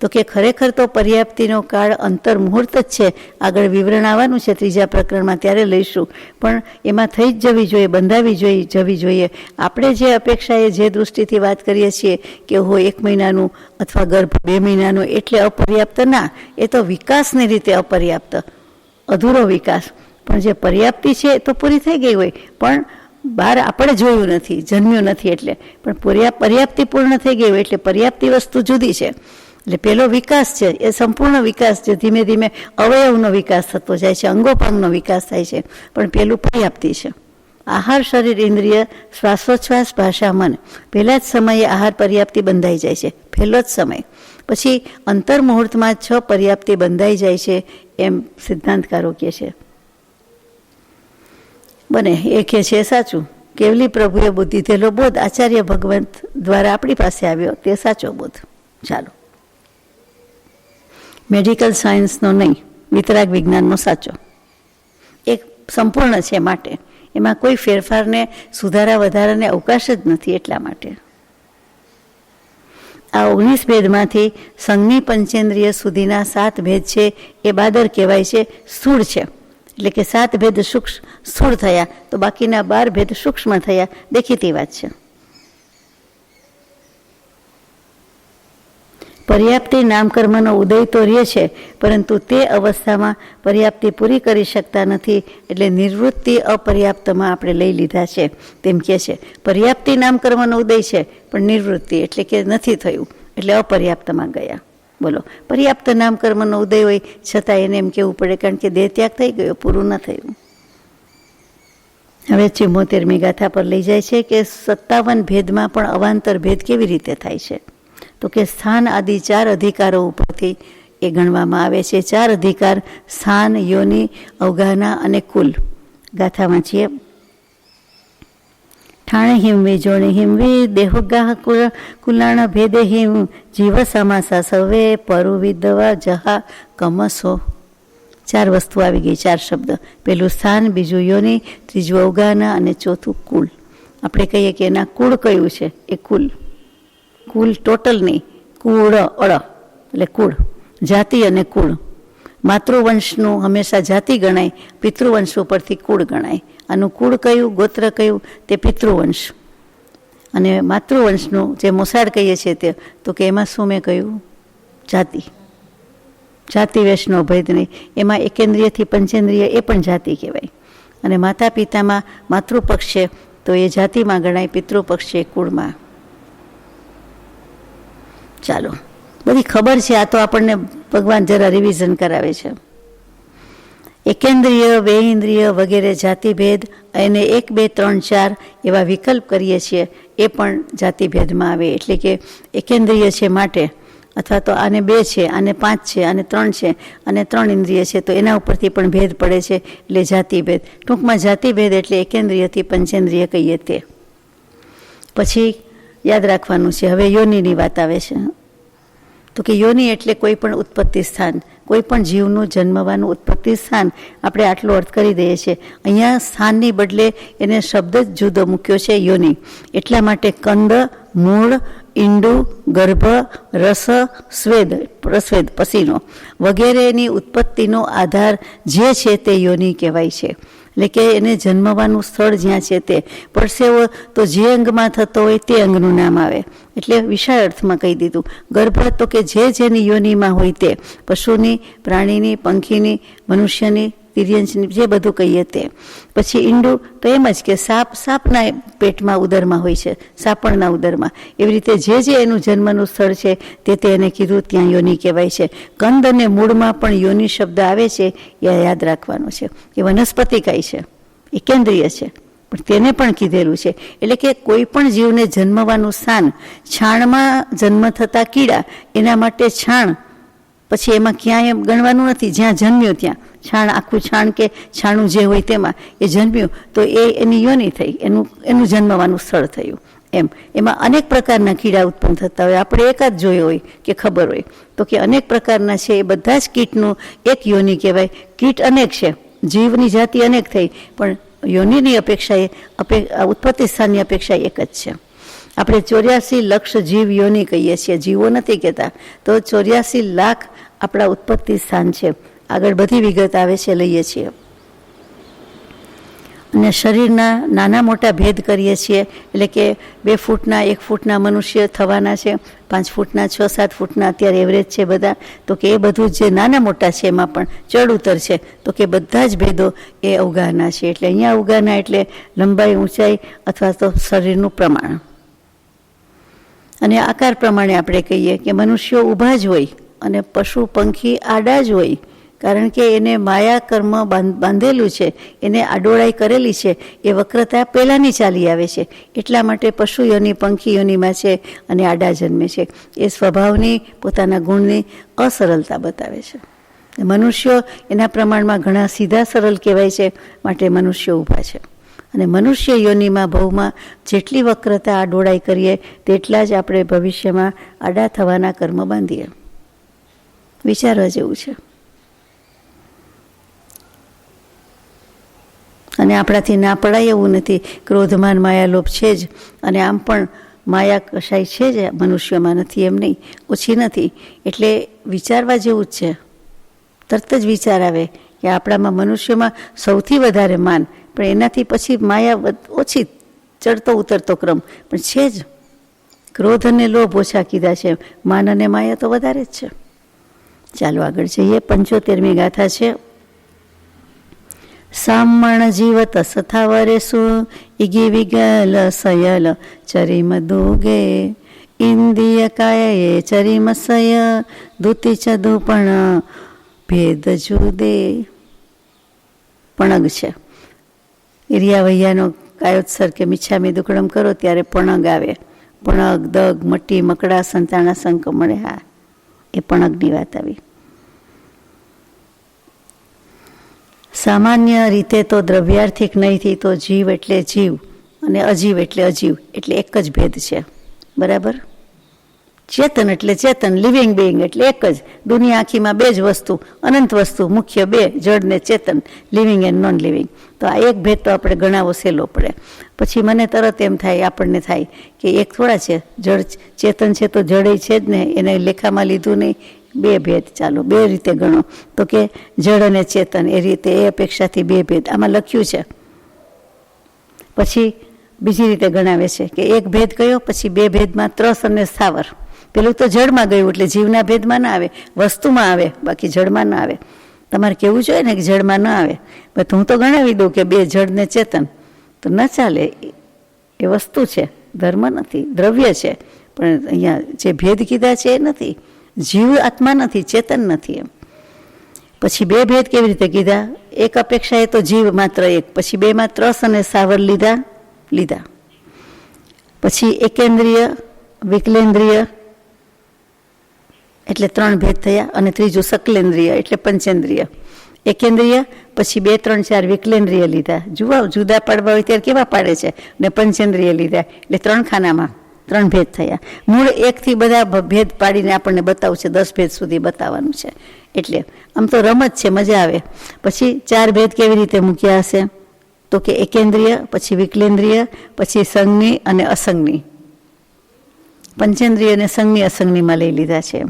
તો કે ખરેખર તો પર્યાપ્તિનો કાળ અંતર મુહૂર્ત જ છે. આગળ વિવરણ આવવાનું છે 3જા પ્રકરણમાં, ત્યારે લઈશું. પણ એમાં થઈ જ જવી જોઈએ, બંધાવી જવી જોઈએ. આપણે જે અપેક્ષાએ જે દૃષ્ટિથી વાત કરીએ છીએ કે હોય 1 મહિનાનું અથવા ગર્ભ 2 મહિનાનું એટલે અપર્યાપ્ત, ના, એ તો વિકાસની રીતે અપર્યાપ્ત, અધૂરો વિકાસ. પણ જે પર્યાપ્તિ છે એ તો પૂરી થઈ ગઈ હોય, પણ બહાર આપણે જોયું નથી, જન્મ્યું નથી એટલે. પણ પર્યાપ્તિ પૂર્ણ થઈ ગઈ હોય એટલે પર્યાપ્તિ વસ્તુ જુદી છે. એટલે પેલો વિકાસ છે એ સંપૂર્ણ વિકાસ છે, ધીમે ધીમે અવયવનો વિકાસ થતો જાય છે, અંગોપાંગનો વિકાસ થાય છે. પણ પેલું પર્યાપ્તિ છે. આહાર, શરીર, ઇન્દ્રિય, શ્વાસોચ્છ્વાસ, ભાષા, મન, પહેલા જ સમયે આહાર પર્યાપ્તિ બંધાઈ જાય છે, પહેલો જ સમય. પછી અંતર મુહૂર્તમાં 6 પર્યાપ્તિ બંધાઈ જાય છે, એમ સિદ્ધાંતકારો કહે છે. બને એ કહે છે સાચું. કેવલી પ્રભુએ બુદ્ધિ થયેલો બોધ આચાર્ય ભગવંત દ્વારા આપણી પાસે આવ્યો, તે સાચો બોધ. ચાલો, મેડિકલ સાયન્સનો નહીં, વિતરાગ વિજ્ઞાનનો સાચો. એક સંપૂર્ણ છે માટે એમાં કોઈ ફેરફારને, સુધારા વધારાને અવકાશ જ નથી. એટલા માટે આ 19 ભેદમાંથી સંજ્ઞી પંચેન્દ્રિય સુધીના 7 ભેદ છે એ બાદર કહેવાય છે, સ્થૂળ છે. એટલે કે 7 ભેદ સ્થૂળ થયા તો બાકીના 12 ભેદ સૂક્ષ્મ થયા, દેખીતી વાત છે. પર્યાપ્તિ નામકર્મનો ઉદય તો રહે છે, પરંતુ તે અવસ્થામાં પર્યાપ્તિ પૂરી કરી શકતા નથી. એટલે નિવૃત્તિ અપર્યાપ્તમાં આપણે લઈ લીધા છે. તેમ કહે છે પર્યાપ્તિ નામકર્મનો ઉદય છે પણ નિવૃત્તિ એટલે કે નથી થયું, એટલે અપર્યાપ્તમાં ગયા. બોલો, પર્યાપ્ત નામકર્મનો ઉદય હોય છતાં એને એમ કહેવું પડે કારણ કે દેહ ત્યાગ થઈ ગયો, પૂરું ન થયું. હવે 74મી ગાથા પર લઈ જાય છે કે 57 ભેદમાં પણ અવાંતર ભેદ કેવી રીતે થાય છે. તો કે સ્થાન આદિ 4 અધિકારો ઉપરથી એ ગણવામાં આવે છે. 4 અધિકાર: સ્થાન, યોનિ, અવગાહના અને કુલ. ગાથામાં છીએ. ઠાણે હિમવી જોણે હિમવી દેહોગાહ કુલાણ ભેદે હિમ જીવ સમાસા સવે પરુ વિદવા જહા કમસો. 4 વસ્તુ આવી ગઈ, 4 શબ્દ. પેલું સ્થાન, બીજું યોનિ, ત્રીજું અવગાહના અને ચોથું કુલ. આપણે કહીએ કે એના કુળ કયું છે, એ કુલ. કુલ ટોટલ નહીં, કુળ અળ એટલે કુળ, જાતિ અને કુળ. માતૃવંશનું હંમેશા જાતિ ગણાય, પિતૃવંશ ઉપરથી કુળ ગણાય. આનું કુળ કયું, ગોત્ર કયું, તે પિતૃવંશ. અને માતૃવંશનું જે મોસાળ કહીએ છીએ તે, તો કે એમાં શું મેં કહ્યું, જાતિ. જાતિવેશનો ભેદ નહીં. એમાં એકેન્દ્રિયથી પંચેન્દ્રિય એ પણ જાતિ કહેવાય. અને માતા પિતામાં માતૃપક્ષ છે તો એ જાતિમાં ગણાય, પિતૃપક્ષ છે કુળમાં. ચાલો, બધી ખબર છે, આ તો આપણને ભગવાન જરા રિવિઝન કરાવે છે. એકેન્દ્રિય, વેઇન્દ્રિય વગેરે જાતિભેદ એને 1, 2, 3, 4 એવા વિકલ્પ કરીએ છીએ, એ પણ જાતિભેદમાં આવે. એટલે કે એકેન્દ્રિય છે માટે, અથવા તો આને 2 છે, આને 5 છે, આને 3 છે, અને 3 ઇન્દ્રિય છે, તો એના ઉપરથી પણ ભેદ પડે છે, એટલે જાતિભેદ. ટૂંકમાં જાતિભેદ એટલે એકેન્દ્રિયથી પંચેન્દ્રિય કહીએ તે. પછી યાદ રાખવાનું છે, હવે યોનિની વાત આવે છે. તો કે યોનિ એટલે કોઈ પણ ઉત્પત્તિ સ્થાન, કોઈ પણ જીવનું જન્મવાનું ઉત્પત્તિ સ્થાન. આપણે આટલો અર્થ કરી દઈએ છીએ. અહીંયા સ્થાનની બદલે એને શબ્દ જ જુદો મૂક્યો છે, યોનિ. એટલા માટે કંદ, મૂળ, ઈંડું, ગર્ભ, રસ, સ્વેદ, પ્રસ્વેદ, પસીનો વગેરેની ઉત્પત્તિનો આધાર જે છે તે યોનિ કહેવાય છે. એટલે કે એને જન્મવાનું સ્થળ જ્યાં છે તે. પરસેવો તો જે અંગમાં થતો હોય તે અંગનું નામ આવે. એટલે વિશાળ અર્થમાં કહી દીધું. ગર્ભ તો કે જે જેની યોનિમાં હોય તે, પશુની, પ્રાણીની, પંખીની, મનુષ્યની, તિર્યંશની, જે બધું કહીએ તે. પછી ઈંડું તો એમ જ કે સાપના પેટમાં, ઉદરમાં હોય છે, સાપણના ઉદરમાં. એવી રીતે જે એનું જન્મનું સ્થળ છે તે એને કીધું, ત્યાં યોનિ કહેવાય છે. કંદ અને મૂળમાં પણ યોનિ શબ્દ આવે છે, એ યાદ રાખવાનું છે. એ વનસ્પતિકાય છે, એકેન્દ્રિય છે, પણ તેને પણ કીધેલું છે. એટલે કે કોઈ પણ જીવને જન્મવાનું સ્થાન, છાણમાં જન્મ થતા કીડા, એના માટે છાણ, પછી એમાં ક્યાંય ગણવાનું નથી, જ્યાં જન્મ્યો ત્યાં છાણ, આખું છાણ કે છાણું જે હોય તેમાં એ જન્મ્યું, તો એ એની યોનિ થઈ, એનું જન્મવાનું સ્થળ થયું. એમ એમાં અનેક પ્રકારના કીડા ઉત્પન્ન થતા હોય. આપણે એક જ જોયો હોય કે ખબર હોય, તો કે અનેક પ્રકારના છે, એ બધા જ કીટનું એક યોનિ કહેવાય. કીટ અનેક છે, જીવની જાતિ અનેક થઈ, પણ યોનિની અપેક્ષાએ ઉત્પત્તિ સ્થાનની અપેક્ષા એક જ છે. આપણે 84 લક્ષ જીવ યોનિ કહીએ છીએ, જીવો નથી કહેતા. તો 84 લાખ આપણા ઉત્પત્તિ સ્થાન છે. આગળ બધી વિગત આવે છે, લઈએ છીએ. અને શરીરના નાના મોટા ભેદ કરીએ છીએ. એટલે કે 2 ફૂટના 1 ફૂટના મનુષ્ય થવાના છે, 5 ફૂટના, 6-7 ફૂટના અત્યારે એવરેજ છે બધા. તો કે એ બધું જે નાના મોટા છે એમાં પણ ચડ ઉતર છે. તો કે બધા જ ભેદો એ અવગાહના છે. એટલે અહીંયા અવગાહના એટલે લંબાઈ, ઊંચાઈ અથવા તો શરીરનું પ્રમાણ. અને આકાર પ્રમાણે આપણે કહીએ કે મનુષ્યો ઊભા જ હોય અને પશુ પંખી આડા જ હોય. કારણ કે એને માયા કર્મ બાંધેલું છે, એને આડોળાઈ કરેલી છે, એ વક્રતા પહેલાંની ચાલી આવે છે. એટલા માટે પશુ યોનિ, પંખી યોનિમાં છે અને આડા જન્મે છે. એ સ્વભાવની, પોતાના ગુણની અસરળતા બતાવે છે. મનુષ્યો એના પ્રમાણમાં ઘણા સીધા સરળ કહેવાય છે, માટે મનુષ્યો ઊભા છે. અને મનુષ્ય યોનિમાં ભવમાં જેટલી વક્રતા આડોળાઈ કરીએ તેટલા જ આપણે ભવિષ્યમાં આડા થવાના કર્મ બાંધીએ. વિચારવા જેવું છે. અને આપણાથી ના પડાય એવું નથી. ક્રોધમાન માયા લોભ છે જ, અને આમ પણ માયા કશાય છે જ મનુષ્યમાં, નથી એમ નહીં, ઓછી નથી. એટલે વિચારવા જેવું જ છે. તરત જ વિચાર આવે કે આપણામાં મનુષ્યમાં સૌથી વધારે માન, પણ એનાથી પછી માયા ઓછી, ચડતો ઉતરતો ક્રમ પણ છે જ. ક્રોધ અને લોભ ઓછા કીધા છે, માન અને માયા તો વધારે જ છે. ચાલો આગળ જઈએ. 75મી ગાથા છે. સામણ જીવત સથાવરેસુ ઇગી વિગલ સયલ ચરિમ દુગે ઇન્દ્રિય કાયે ચરિમ સય દુતિ ચદુપણ ભેદ જુદે. પણગ છે. ઇરિયા વૈયાનો કાયોત્સર કે મિચ્છામી દુકડમ કરો ત્યારે પણગ આવે. પણગ, દગ, મટી, મકડા, સંતાણા, શંક મળે. હા, એ પણગની વાત આવી. સામાન્ય રીતે તો દ્રવ્યાર્થિક નહીંથી તો જીવ એટલે જીવ અને અજીવ એટલે અજીવ, એટલે એક જ ભેદ છે. બરાબર? ચેતન એટલે ચેતન, લિવિંગ બિંગ એટલે એક જ. દુનિયા આખીમાં 2 જ વસ્તુ, અનંત વસ્તુ, મુખ્ય 2, જડ ને ચેતન, લિવિંગ એન્ડ નોન લિવિંગ. તો આ એક ભેદ તો આપણે ગણાવો સહેલો પડે. પછી મને તરત એમ થાય, આપણને થાય કે એક થોડા છે, જડ ચેતન છે તો જડે છે જ ને, એને લેખામાં લીધું નહીં. 2 ભેદ. ચાલો 2 રીતે ગણો. તો કે જડ અને ચેતન, એ રીતે એ અપેક્ષાથી 2 ભેદ આમાં લખ્યું છે. પછી બીજી રીતે ગણાવે છે કે એક ભેદ કયો, પછી 2 ભેદમાં ત્રસ અને સ્થાવર. પેલું તો જળમાં ગયું એટલે જીવના ભેદમાં ના આવે, વસ્તુમાં આવે, બાકી જળમાં ના આવે. તમારે કેવું જોઈએ ને કે જળમાં ના આવે, બસ હું તો ગણાવી દઉં કે 2 જળ ને ચેતન, તો ન ચાલે. એ વસ્તુ છે, ધર્મ નથી, દ્રવ્ય છે. પણ અહીંયા જે ભેદ કીધા છે એ નથી. જીવ આત્મા નથી, ચેતન નથી. એમ પછી 2 ભેદ કેવી રીતે કીધા? એક અપેક્ષા એ તો જીવ માત્ર એક, પછી 2માં ત્રસ અને સાવર લીધા. પછી એકેન્દ્રિય, વિકલેન્દ્રિય એટલે 3 ભેદ થયા, અને ત્રીજું સકલેન્દ્રિય એટલે પંચેન્દ્રિય. એકેન્દ્રિય, પછી 2, 3, 4 વિકલેન્દ્રિય લીધા. જુદા પાડવા હોય ત્યારે કેવા પાડે છે, ને પંચેન્દ્રિય લીધા એટલે 3 ખાનામાં 3 ભેદ થયા. મૂળ 1થી બધા ભેદ પાડીને આપણને બતાવું છે, 10 ભેદ સુધી બતાવવાનું છે. એટલે આમ તો રમત છે, મજા આવે. પછી 4 ભેદ કેવી રીતે મૂક્યા હશે? તો કે એકેન્દ્રિય, પછી વિકલેન્દ્રિય, પછી સંજ્ઞી અને અસંજ્ઞી. પંચેન્દ્રિય અને સંજ્ઞી અસંજ્ઞીમાં લઈ લીધા છે.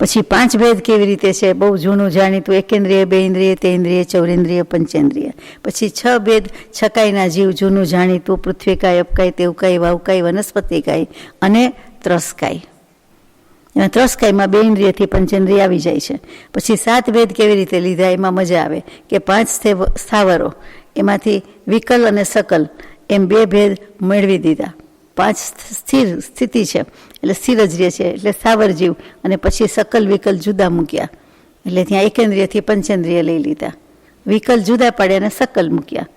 પછી 5 ભેદ કેવી રીતે છે? બહુ જૂનું જાણીતું, એકેન્દ્રિય, 2 ઇન્દ્રિય, 3 ઇન્દ્રિય, 4 ઇન્દ્રિય, પંચેન્દ્રિય. પછી 6 ભેદ છકાઈના જીવ, જૂનું જાણીતું, પૃથ્વીકાય, અપકાય, તેવકાય, વાવકાય, વનસ્પતિકાય અને ત્રસકાય. એમાં ત્રસકાયમાં 2 ઇન્દ્રિયથી પંચેન્દ્રિય આવી જાય છે. પછી 7 ભેદ કેવી રીતે લીધા? એમાં મજા આવે કે 5 સ્થાવરો, એમાંથી વિકલ અને સકલ એમ 2 ભેદ મેળવી દીધા. 5 સ્થિર સ્થિતિ છે એટલે સ્થિર જ રહે છે, એટલે સ્થાવર જીવ. અને પછી સકલ વિકલ જુદા મૂક્યા, એટલે ત્યાં એકેન્દ્રિયથી પંચેન્દ્રિય લઈ લીધા. વિકલ જુદા પાડ્યા અને સકલ મૂક્યા.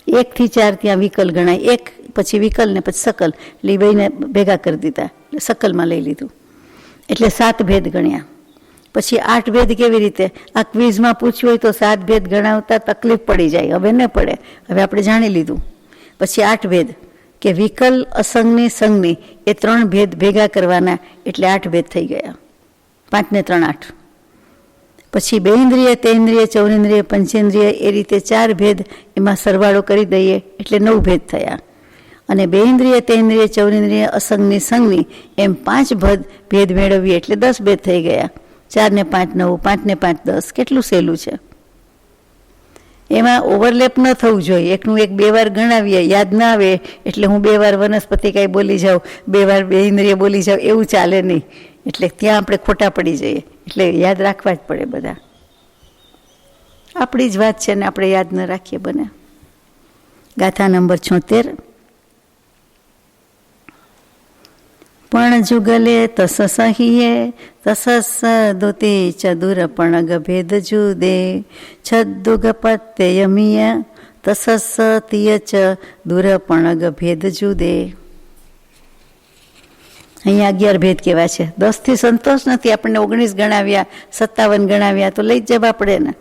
1 થી 4 ત્યાં વિકલ ગણાય, 1 પછી વિકલ ને પછી સકલ, એટલે બેયને ભેગા કરી દીધા, એટલે સકલમાં લઈ લીધું. એટલે 7 ભેદ ગણ્યા. પછી 8 ભેદ કેવી રીતે? આ ક્વિઝમાં પૂછ્યું હોય તો 7 ભેદ ગણાવતા તકલીફ પડી જાય, હવે ન પડે, હવે આપણે જાણી લીધું. પછી 8 ભેદ કે વિકલ, અસંજ્ઞી, સંજ્ઞી એ 3 ભેદ ભેગા કરવાના, એટલે 8 ભેદ થઈ ગયા. 5 ને 3 8. પછી 2 ઇન્દ્રિય, 3 ઇન્દ્રિય, 4 ઇન્દ્રિય, પંચેન્દ્રિય એ રીતે 4 ભેદ એમાં સરવાળો કરી દઈએ એટલે 9 ભેદ થયા. અને 2 ઇન્દ્રિય, 3 ઇન્દ્રિય, 4 ઇન્દ્રિય, અસંજ્ઞી, સંજ્ઞી એમ 5 ભેદ મેળવીએ એટલે 10 ભેદ થઈ ગયા. 4 ને 5 9, 5 ને 5 10. કેટલું સહેલું છે. એમાં ઓવરલેપ ન થવું જોઈએ. એકનું એક 2 વાર ગણાવીએ, યાદ ના આવે એટલે હું 2 વાર વનસ્પતિ કાંઈ બોલી જાઉં, 2 વાર 2 ઇન્દ્રિય બોલી જાઉં, એવું ચાલે નહીં. એટલે ત્યાં આપણે ખોટા પડી જઈએ. એટલે યાદ રાખવા જ પડે બધા. આપણી જ વાત છે ને આપણે યાદ ન રાખીએ બને. ગાથા નંબર 76. પણ જુગલે તસ સહિયે તસસ દુતિ ચદુર પણ ગભેદ જુદે છદુગ પત્યયમીય તસસ તિય ચ દુર પણ ગભેદ જુદે. અહીંયા 11 ભેદ કેવા છે. 10થી સંતોષ નથી, આપણને 19 ગણાવ્યા, 57 ગણાવ્યા તો લઈ જ જવા પડે ને.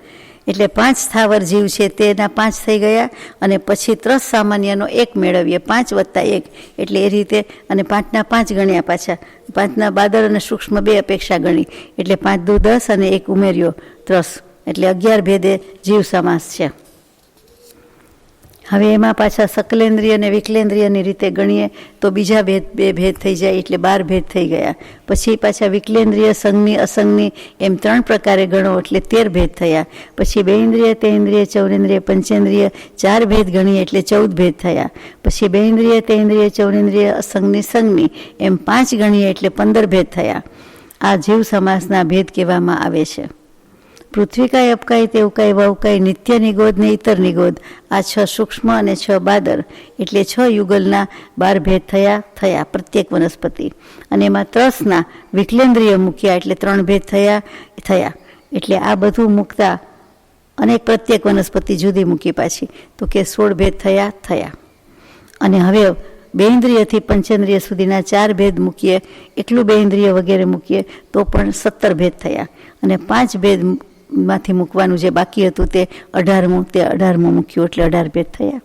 એટલે 5 સ્થાવર જીવ છે તેના 5 થઈ ગયા, અને પછી ત્રસ સામાન્યનો 1 મેળવીએ, 5 + 1 એટલે એ રીતે. અને 5ના 5 ગણ્યા પાછા, 5ના બાદર અને સૂક્ષ્મ 2 અપેક્ષા ગણી, એટલે 5 દુ 10 અને 1 ઉમેર્યો ત્રસ, એટલે 11 ભેદે જીવ સમાસ છે. હવે એમાં પાછા સકલેન્દ્રિય અને વિકલેન્દ્રિયની રીતે ગણીએ તો બીજા 2 ભેદ થઈ જાય, એટલે 12 ભેદ થઈ ગયા. પછી પાછા વિકલેન્દ્રિય, સંજ્ઞી, અસંજ્ઞી એમ 3 પ્રકારે ગણો એટલે 13 ભેદ થયા. પછી 2 ઇન્દ્રિય, 3 ઇન્દ્રિય, 4 ઇન્દ્રિય, પંચેન્દ્રિય 4 ભેદ ગણીએ એટલે 14 ભેદ થયા. પછી 2 ઇન્દ્રિય, 3 ઇન્દ્રિય, 4 ઇન્દ્રિય, અસંજ્ઞી, સંજ્ઞી એમ 5 ગણીએ એટલે 15 ભેદ થયા. આ જીવ સમાસના ભેદ કહેવામાં આવે છે. પૃથ્વીકાય, અપકાય, તેવકાય, વવકાય, નિત્ય નિગોદ ને ઇતર નિગોદ આ 6 સૂક્ષ્મ અને 6 બાદર એટલે 6 યુગલના 12 ભેદ થયા પ્રત્યેક વનસ્પતિ. અને એમાં ત્રસના વિકલેન્દ્રિય મૂક્યા એટલે 3 ભેદ થયા. એટલે આ બધું મૂકતા અને પ્રત્યેક વનસ્પતિ જુદી મૂકી પાછી તો કે 16 ભેદ થયા. અને હવે 2 ઇન્દ્રિયથી પંચેન્દ્રિય સુધીના 4 ભેદ મૂકીએ, એટલું 2 ઇન્દ્રિય વગેરે મૂકીએ તો પણ 17 ભેદ થયા. અને 5 ભેદ માંથી મૂકવાનું જે બાકી હતું તે 18મું, તે 18મું મૂક્યું એટલે 18 ભેદ થયા.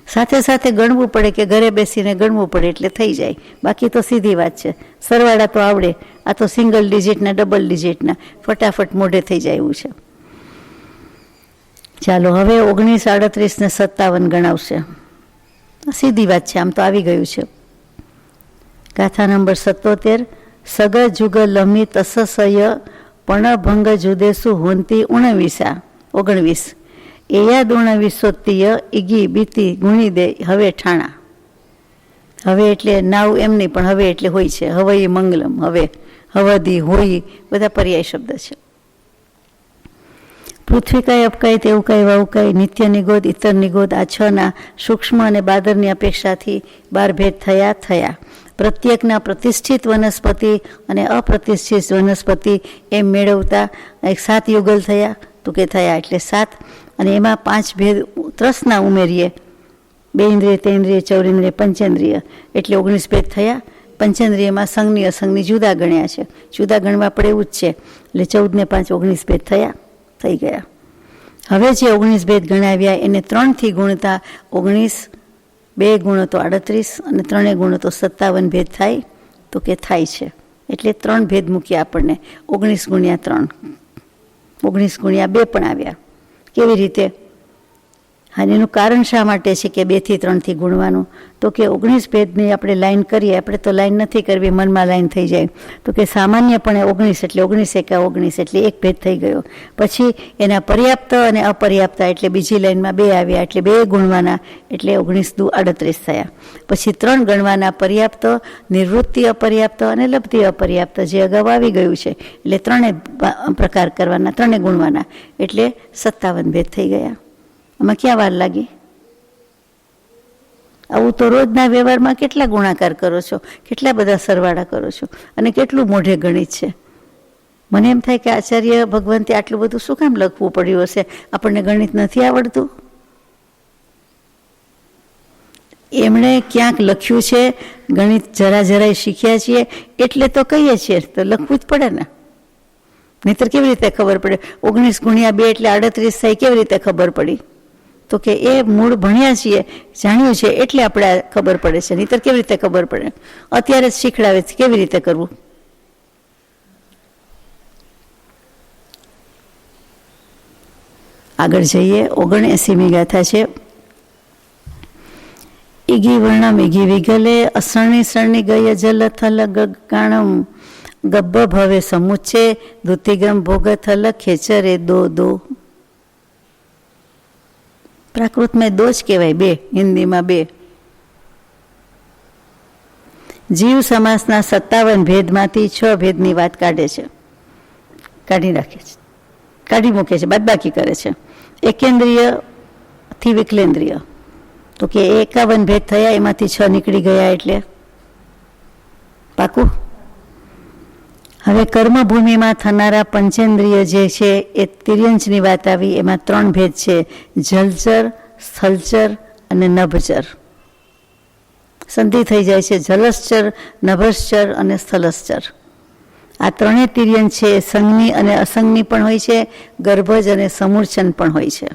સાથે સાથે ગણવું પડે કે ઘરે બેસીને ગણવું પડે એટલે થઈ જાય, બાકી તો સીધી વાત છે. સરવાળા તો આવડે, આ તો સિંગલ ડિજિટના, ડબલ ડિજિટના ફટાફટ મોઢે થઈ જાય એવું છે. ચાલો હવે 19, 38 ને 57 ગણાવશે. સીધી વાત છે, આમ તો આવી ગયું છે. ગાથા નંબર 77. સગ જુગ લમી તસસય પણ ભંગ જુદેસુ હોંતી 19 એયા 19 ઈગી બીતી ગુણી દે હવે ઠાણા. હવે એટલે નાવ એમ નહીં, પણ હવે એટલે હોય છે. હવઈ મંગલમ, હવે, હવદી, હોઈ, બધા પર્યાય શબ્દ છે. પૃથ્વીકાય, અપકાય, તેવુકાય, વાવુકાય, નિત્ય નિગોદ, ઇતર નિગોદ, આ 6ના સૂક્ષ્મ અને બાદરની અપેક્ષાથી 12 ભેદ થયા. પ્રત્યેકના પ્રતિષ્ઠિત વનસ્પતિ અને અપ્રતિષ્ઠિત વનસ્પતિ એમ મેળવતા 7 યુગલ થયા. તો કે થયા એટલે 7, અને એમાં 5 ભેદ ત્રસના ઉમેરીએ, 2 ઇન્દ્રિય, 3 ઇન્દ્રિય, 4 ઇન્દ્રિય, પંચેન્દ્રિય, એટલે 19 ભેદ થયા. પંચેન્દ્રિયમાં સંઘની અસંઘની જુદા ગણ્યા છે. જુદા ગણવા પડે એવું જ છે. એટલે 14 ને 5 19 ભેદ થઈ ગયા. હવે જે 19 ભેદ ગણાવ્યા એને 3થી ગુણતા 19, 2 ગુણો તો 38 અને 3 ગુણો તો 57 ભેદ થાય. તો કે થાય છે. એટલે 3 ભેદ મૂક્યા આપણને. 19 ગુણ્યા 3, 19 ગુણ્યા 2 પણ આવ્યા. કેવી રીતે? હા, એનું કારણ શા માટે છે કે 2 થી 3 થી ગુણવાનું? તો કે 19 ભેદની આપણે લાઈન કરીએ. આપણે તો લાઈન નથી કરવી, મનમાં લાઈન થઈ જાય. તો કે સામાન્યપણે 19 એટલે 19 એકા 19 એટલે 1 ભેદ થઈ ગયો. પછી એના પર્યાપ્ત અને અપર્યાપ્ત એટલે બીજી લાઈનમાં 2 આવ્યા, એટલે 2 ગુણવાના, એટલે 19 દુ 38 થયા. પછી 3 ગણવાના, પર્યાપ્ત, નિવૃત્તિ અપર્યાપ્ત અને લબ્ધિ અપર્યાપ્ત, જે અગાઉ આવી ગયું છે. એટલે 3 પ્રકાર કરવાના, 3 ગુણવાના, એટલે 57 ભેદ થઈ ગયા. આમાં ક્યાં વાર લાગી? આવું તો રોજના વ્યવહારમાં કેટલા ગુણાકાર કરો છો, કેટલા બધા સરવાળા કરો છો, અને કેટલું મોઢે ગણિત છે. મને એમ થાય કે આચાર્ય ભગવંતે આટલું બધું શું કામ લખવું પડ્યું હશે? આપણને ગણિત નથી આવડતું? એમણે ક્યાંક લખ્યું છે, ગણિત જરાય શીખ્યા છીએ એટલે તો કહીએ છીએ, તો લખવું જ પડે ને, નહીતર કેવી રીતે ખબર પડે? 19 ગુણ્યા 2 એટલે 38 થાય, કેવી રીતે ખબર પડી? તો કે એ મૂળ ભણ્યા છીએ, જાણ્યું છે એટલે આપણે ખબર પડે છે, નહીતર કેવી રીતે ખબર પડે? અત્યારે જ શીખડાવે છે કેવી રીતે કરવું. આગળ જઈએ. 79મી ગાથા છે. ઈગી વર્ણમ ઈગી વિગલે, અસરણી સરણી ગય જલ થલ ગગાણમ, ગબ્બ ભવે સમુચ્ચે, દુતિગમ ભોગ થલ ખેચરે દો. પ્રાકૃતમાં 2 જ કહેવાય, 2, હિન્દીમાં 2. જીવ સમાસના 57 ભેદમાંથી 6 ભેદની વાત કાઢે છે, કાઢી રાખે છે, કાઢી મૂકે છે, બાદબાકી કરે છે. એકેન્દ્રિયથી વિકલેન્દ્રિય, તો કે 51 ભેદ થયા, એમાંથી 6 નીકળી ગયા, એટલે પાકું. હવે કર્મભૂમિમાં થનારા પંચેન્દ્રિય જે છે એ તિર્યંચની વાત આવી. એમાં 3 ભેદ છે, જલચર, સ્થલચર અને નભચર. સંધિ થઈ જાય છે, જલશ્ચર, નભશ્ચર અને સ્થલશ્ચર. આ 3 તિર્યંચ છે એ સંઘની અને અસંઘની પણ હોય છે, ગર્ભજ અને સમૂર્છન પણ હોય છે.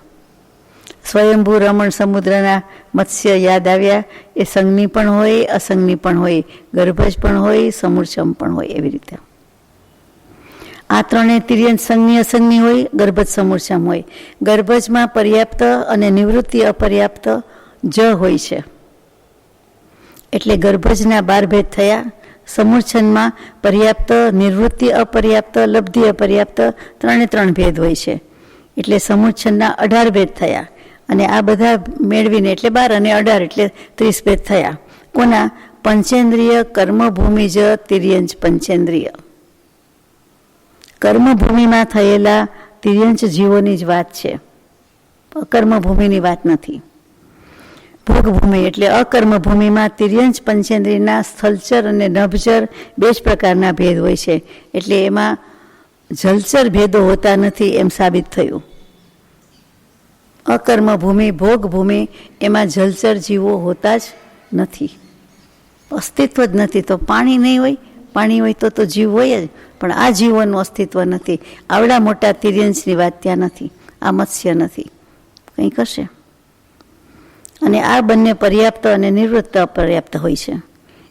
સ્વયંભૂ રમણ સમુદ્રના મત્સ્ય યાદ આવ્યા, એ સંઘની પણ હોય, અસંઘની પણ હોય, ગર્ભજ પણ હોય, સમૂર્છમ પણ હોય. એવી રીતે આ 3 તિર્યંચ સંઘની અસંઘની હોય, ગર્ભજ સમૂર્છમ હોય. ગર્ભજમાં પર્યાપ્ત અને નિવૃત્તિ અપર્યાપ્ત જ હોય છે, એટલે ગર્ભજના 12 ભેદ થયા. સમૂર્છનમાં પર્યાપ્ત, નિવૃત્તિ અપર્યાપ્ત, લબ્ધિ અપર્યાપ્ત 3 ભેદ હોય છે, એટલે સમૂર્છનના 18 ભેદ થયા. અને આ બધા મેળવીને એટલે 12 અને 18 એટલે 30 ભેદ થયા. કોના? પંચેન્દ્રિય કર્મભૂમિજ તિર્યંચ પંચેન્દ્રિય. કર્મભૂમિમાં થયેલા તિર્યંચ જીવોની જ વાત છે, કર્મભૂમિની વાત નથી. ભોગભૂમિ એટલે અકર્મભૂમિમાં તિર્યંચ પંચેન્દ્રિયના સ્થલચર અને નભચર 2 જ પ્રકારના ભેદ હોય છે, એટલે એમાં જલચર ભેદો હોતા નથી એમ સાબિત થયું. અકર્મભૂમિ, ભોગભૂમિ, એમાં જલચર જીવો હોતા જ નથી, અસ્તિત્વ જ નથી. તો પાણી નહીં હોય, પાણી હોય તો જીવ હોય જ, પણ આ જીવોનું અસ્તિત્વ નથી. આવડા મોટા તિર્યંચની વાત ત્યાં નથી, આ મત્સ્ય નથી, કંઈ કરશે. અને આ બંને પર્યાપ્ત અને નિવૃત્ત અપર્યાપ્ત હોય છે,